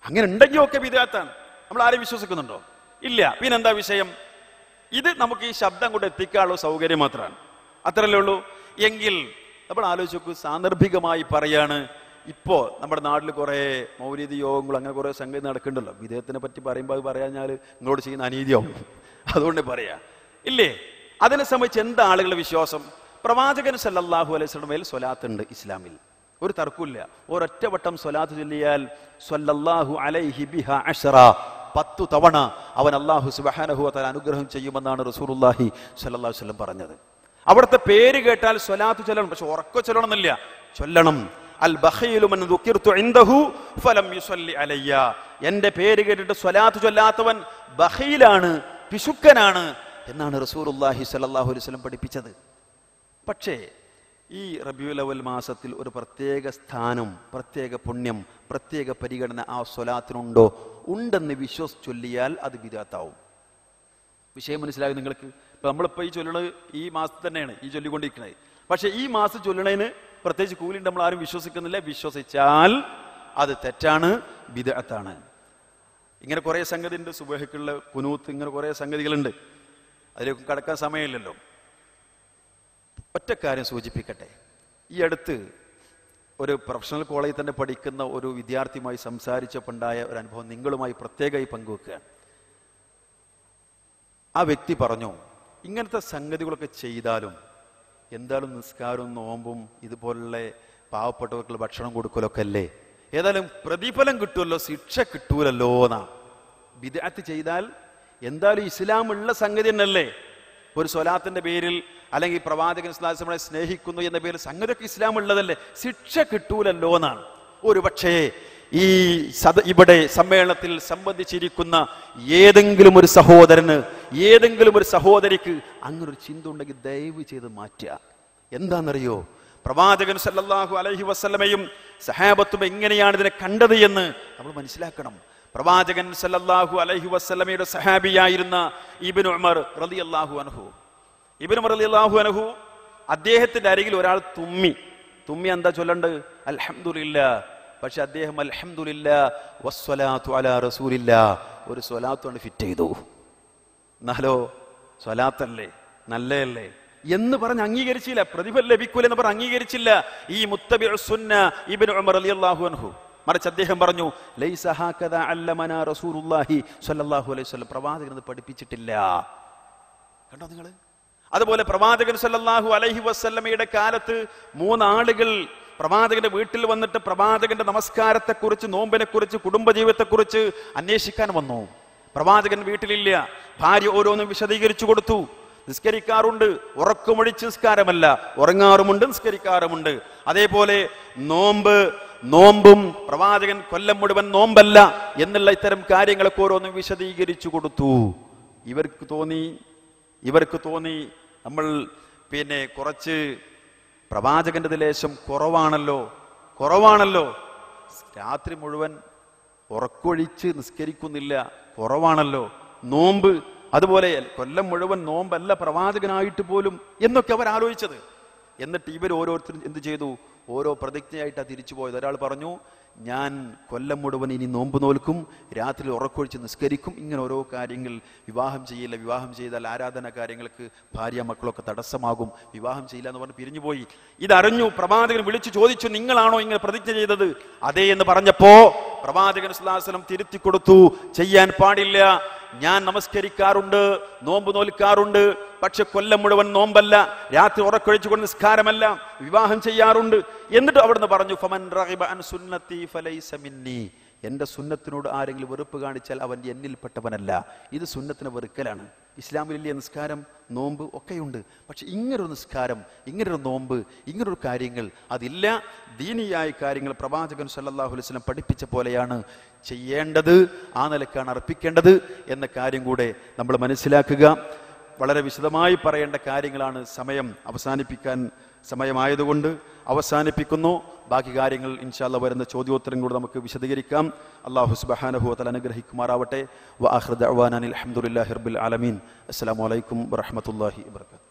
അങ്ങനെ ഉണ്ടെങ്കിൽ ഒക്കെ ബിദ്അത്താണ്. നമ്മൾ ആരെയും വിശ്വസിക്കുന്നുണ്ടോ? ഇല്ല. പിന്നെന്താ വിഷയം? ഇത് നമുക്ക് ഈ ശബ്ദം കൊണ്ട് എത്തിക്കാനുള്ള സൗകര്യം മാത്രമാണ്, അത്രയല്ലേ ഉള്ളൂ. എങ്കിൽ നമ്മൾ ആലോചിച്ച് നോക്കൂ, സാന്ദർഭികമായി പറയാണ്, ഇപ്പോ നമ്മുടെ നാട്ടിൽ കുറെ മൗലിദ് യോഗങ്ങൾ അങ്ങനെ കുറെ സംഗതി നടക്കുന്നുണ്ടല്ലോ. ബിദ്അത്തിനെ പറ്റി പറയുമ്പോൾ അത് പറയാഞ്ഞാൽ നിങ്ങളോട് ചെയ്യുന്ന അനീതിയാവും, അതുകൊണ്ട് പറയാ ഇല്ലേ? അതിനെ സംബന്ധിച്ച് എന്താ ആളുകളുടെ വിശ്വാസം? പ്രവാചകൻ സല്ലല്ലാഹു അലൈഹി വസല്ലം മേൽ സ്വലാത്ത് ഉണ്ട് ഇസ്ലാമിൽ, ഒരു തർക്കമില്ല. ഒരൊറ്റ വട്ടം സ്വലാത്ത് ചൊല്ലിയാൽ സ്വല്ലല്ലാഹു അലൈഹി ബിഹാ അശ്റ, 10 തവണ അവൻ അല്ലാഹു സുബ്ഹാനഹു വ തആല അനുഗ്രഹം ചെയ്യുമെന്നാണ് റസൂലുള്ളാഹി സ്വല്ലല്ലാഹു അലൈഹി വസല്ലം പറഞ്ഞത്. അവിടുത്തെ പേര് കേട്ടാൽ സ്വലാത്ത് ചൊല്ലണം, പക്ഷെ ഉറക്കെ ചൊല്ലണമെന്നില്ല, ചൊല്ലണം. അൽ ബഖീലു മൻ ദുകിർതു ഇൻദഹു ഫലം യുസല്ലി അലയ്യ, എന്റെ പേര് കേട്ടിട്ട് സ്വലാത്ത് ചൊല്ലാത്തവൻ ബഖീലാണ്, പിശുക്കനാണ് എന്നാണ് റസൂലുള്ളാഹി സ്വല്ലല്ലാഹു അലൈഹി വസല്ലം പഠിപ്പിച്ചത്. പക്ഷേ ഈ റബീഉൽ അവൽ മാസത്തിൽ ഒരു പ്രത്യേക സ്ഥാനം, പ്രത്യേക പുണ്യം, പ്രത്യേക പരിഗണന ആ സ്വലാത്തിനുണ്ടോ? ഉണ്ടെന്ന് ചൊല്ലിയാൽ അത് ബിദ്അത്താവും. വിഷയം മനസ്സിലാകും നിങ്ങൾക്ക്? ഇപ്പൊ നമ്മളിപ്പോൾ ഈ ചൊല്ലണത് ഈ മാസത്തിൽ തന്നെയാണ് ഈ ചൊല്ലിക്കൊണ്ടിരിക്കുന്നത്. പക്ഷെ ഈ മാസം ചൊല്ലണതിന് പ്രത്യേകിച്ച് കൂലിണ്ട് നമ്മൾ ആരും വിശ്വസിക്കുന്നില്ല. വിശ്വസിച്ചാൽ അത് തെറ്റാണ്, ബിദ്അത്താണ്. ഇങ്ങനെ കുറെ സംഗതി ഉണ്ട്, സുബഹിക്കുള്ള കുനൂത്ത്, ഇങ്ങനെ കുറെ സംഗതികളുണ്ട്, അതിലേക്ക് കടക്കാൻ സമയമില്ലല്ലോ. ഒറ്റ കാര്യം സൂചിപ്പിക്കട്ടെ. ഈ അടുത്ത് ഒരു പ്രൊഫഷണൽ കോളേജിൽ തന്നെ പഠിക്കുന്ന ഒരു വിദ്യാർത്ഥിയുമായി സംസാരിച്ചപ്പോണ്ടായ ഒരു അനുഭവം നിങ്ങളുമായി പ്രത്യേകമായി പങ്കുവെക്കുകയാണ്. ആ വ്യക്തി പറഞ്ഞു, ഇങ്ങനത്തെ സംഗതികളൊക്കെ ചെയ്താലും എന്തായാലും നിസ്കാരവും നോമ്പും ഇതുപോലുള്ള പാവപ്പെട്ടവർക്കുള്ള ഭക്ഷണം കൊടുക്കലൊക്കെ അല്ലേ, ഏതായാലും പ്രതിഫലം കിട്ടുമല്ലോ, ശിക്ഷ കിട്ടൂലല്ലോ എന്നാ. ബിദ്അത്ത് ചെയ്താൽ എന്തായാലും ഇസ്ലാം ഉള്ള സംഗതി തന്നെയല്ലേ. ഒരു സ്വലാത്തിന്റെ പേരിൽ അല്ലെങ്കിൽ പ്രവാചകൻ സ്വല്ലല്ലാഹു അലൈഹി വസല്ലം സ്നേഹിക്കുന്നു എന്ന പേരിൽ സംഗതിയൊക്കെ ഇസ്ലാം ഉള്ളതല്ലേ, ശിക്ഷ കിട്ടൂലല്ലോ എന്നാണ്. ഒരു പക്ഷേ ഈ ഇവിടെ സമ്മേളനത്തിൽ സംബന്ധിച്ചിരിക്കുന്ന ഏതെങ്കിലും ഒരു സഹോദരന്, ഏതെങ്കിലും ഒരു സഹോദരിക്ക് അങ്ങനെ ഒരു ചിന്ത ഉണ്ടെങ്കിൽ ദയവ് ചെയ്ത് മാറ്റുക. എന്താണെന്നറിയോ? പ്രവാചകൻ സല്ലല്ലാഹു അലൈഹി വസല്ലമയും സഹാബത്തും എങ്ങനെയാണ് ഇതിനെ കണ്ടത് എന്ന് നമ്മൾ മനസ്സിലാക്കണം. പ്രവാചകൻ സല്ലല്ലാഹു അലൈഹി വസല്ലമയുടെ സഹാബിയായിരുന്ന ഇബ്നു ഉമർ റളിയല്ലാഹു അൻഹു, ഇബ്നു ഉമർ റളിയല്ലാഹു അൻഹു, അദ്ദേഹത്തിന്റെ അരികിൽ ഒരാൾ തുമ്മി എന്താ ചൊല്ലണ്ട്? അൽഹംദുലില്ലാ. പക്ഷെ അദ്ദേഹം അൽഹംദുലില്ലാ വസ്സലാത്തു അലാ റസൂലില്ലാ ഒരു സ്വലാത്താണ് ഫിറ്റ് ചെയ്തു. എന്നാലോ സ്വലാത്തല്ലേ, നല്ലതല്ലേ എന്ന് പറഞ്ഞ് അംഗീകരിച്ചില്ല. പ്രതിഫലം ലഭിക്കൂല എന്ന് പറഞ്ഞ് അംഗീകരിച്ചില്ല ഈ മുത്തബിഉ സുന്ന ഇബ്നു ഉമർ റളിയല്ലാഹു അൻഹു. മറിച്ച് അദ്ദേഹം പറഞ്ഞു, ലൈസ ഹകദ അല്ലമനാ റസൂലുള്ളാഹി സ്വല്ലല്ലാഹു അലൈഹി വസല്ലം, പ്രവാചകൻ അത് പഠിപ്പിച്ചിട്ടില്ല. കണ്ടോ നിങ്ങൾ? അതുപോലെ പ്രവാചകൻ സല്ലല്ലാഹു അലൈഹി വസല്ലമയുടെ കാലത്ത് 3 ആളുകൾ പ്രവാചകന്റെ വീട്ടിൽ വന്നിട്ട് പ്രവാചകന്റെ നമസ്കാരത്തെക്കുറിച്ച്, നോമ്പിനെക്കുറിച്ച്, കുടുംബജീവിതത്തെക്കുറിച്ച് അന്വേഷിക്കാൻ വന്നു. പ്രവാചകൻ വീട്ടിലില്ല. ഭാര്യ ഓരോന്നും വിശദീകരിച്ചു കൊടുത്തു. നിസ്കരിക്കാറുണ്ട്, ഉറക്കമൊഴിച്ച് നിസ്കാരമല്ല, ഉറങ്ങാറുമുണ്ട്, നിസ്കരിക്കാറുമുണ്ട്. അതേപോലെ നോമ്പും പ്രവാചകൻ കൊല്ലം മുഴുവൻ നോമ്പല്ല എന്നുള്ള ഇത്തരം കാര്യങ്ങളൊക്കെ ഓരോന്നും വിശദീകരിച്ചു കൊടുത്തു. ഇവർക്ക് തോന്നി നമ്മൾ കുറച്ച് പ്രവാചകന്റെ ലേശം കുറവാണല്ലോ, രാത്രി മുഴുവൻ ഉറക്കൊഴിച്ച് നിസ്കരിക്കുന്നില്ല, കുറവാണല്ലോ, നോമ്പ് അതുപോലെ കൊല്ലം മുഴുവൻ നോമ്പല്ല പ്രവാചകനായിട്ട് പോലും എന്നൊക്കെ അവർ ആലോചിച്ചത്. എന്നിട്ട് ഇവർ ഓരോരുത്തരും എന്ത് ചെയ്തു? ഓരോ പ്രതിജ്ഞയായിട്ടാണ് തിരിച്ചു പോയത്. ഒരാൾ പറഞ്ഞു, ഞാൻ കൊല്ലം മുഴുവൻ ഇനി നോമ്പ് നോൽക്കും, രാത്രി ഉറക്കൊഴിച്ച് നിസ്കരിക്കും, ഇങ്ങനെ ഓരോ കാര്യങ്ങൾ. വിവാഹം ചെയ്യില്ല, വിവാഹം ചെയ്താൽ ആരാധന കാര്യങ്ങൾക്ക് ഭാര്യ മക്കളൊക്കെ തടസ്സമാകും, വിവാഹം ചെയ്യില്ല എന്ന് പറഞ്ഞ് പിരിഞ്ഞുപോയി. ഇതറിഞ്ഞു പ്രവാചകൻ വിളിച്ചു ചോദിച്ചു, നിങ്ങളാണോ ഇങ്ങനെ പ്രതിജ്ഞ ചെയ്തത്? അതേ എന്ന് പറഞ്ഞപ്പോ പ്രവാചകൻ സ്വല്ലല്ലാഹു അലൈഹി വസല്ലം തിരുത്തി കൊടുത്തു, ചെയ്യാൻ പാടില്ല. ഞാൻ നമസ്കരിക്കാറുണ്ട്, നോമ്പ് നോൽക്കാറുണ്ട്, പക്ഷെ കൊല്ലം മുഴുവൻ നോമ്പല്ല, രാത്രി ഉറക്കൊഴിച്ചുകൊണ്ട് നിസ്കാരമല്ല, വിവാഹം ചെയ്യാറുണ്ട്. എന്നിട്ട് അവിടുന്ന് പറഞ്ഞു, ഫമൻ റഗിബ അൻ സുന്നത്തി ഫലൈസ മിന്നി, എന്റെ സുന്നത്തിനോട് ആരെങ്കിലും വെറുപ്പ് കാണിച്ചാൽ അവൻ എന്നിൽപ്പെട്ടവനല്ല. ഇത് സുന്നത്തിനെ വെറുക്കലാണ്. ഇസ്ലാമിലെ നിസ്കാരം, നോമ്പ് ഒക്കെയുണ്ട്, പക്ഷെ ഇങ്ങനൊരു നിസ്കാരം, ഇങ്ങനൊരു നോമ്പ്, ഇങ്ങനൊരു കാര്യങ്ങൾ അതില്ല. ദീനിയായ കാര്യങ്ങൾ പ്രവാചകൻ സല്ലല്ലാഹു അലൈഹി വസല്ലം പഠിപ്പിച്ച പോലെയാണ് ചെയ്യേണ്ടത്, ആ നിലക്കാണ് അർപ്പിക്കേണ്ടത് എന്ന കാര്യം കൂടെ നമ്മൾ മനസ്സിലാക്കുക. വളരെ വിശദമായി പറയേണ്ട കാര്യങ്ങളാണ്. അവസാനിപ്പിക്കാൻ സമയമായതുകൊണ്ട് അവസാനിപ്പിക്കുന്നു. ബാക്കി കാര്യങ്ങൾ ഇൻഷാ അല്ലാഹ് വരുന്ന ചോദ്യോത്തരം കൂടെ നമുക്ക് വിശദീകരിക്കാം. അല്ലാഹു സുബ്ഹാനഹു വ തആല അനുഗ്രഹിക്കുമാറാവട്ടെ. വ ആഖിറു ദഅ്വാനാ അൽഹംദുലില്ലാഹി റബ്ബിൽ ആലമീൻ. അസ്സലാമു അലൈക്കും വറഹ്മത്തുള്ളാഹി വബറകാതുഹു.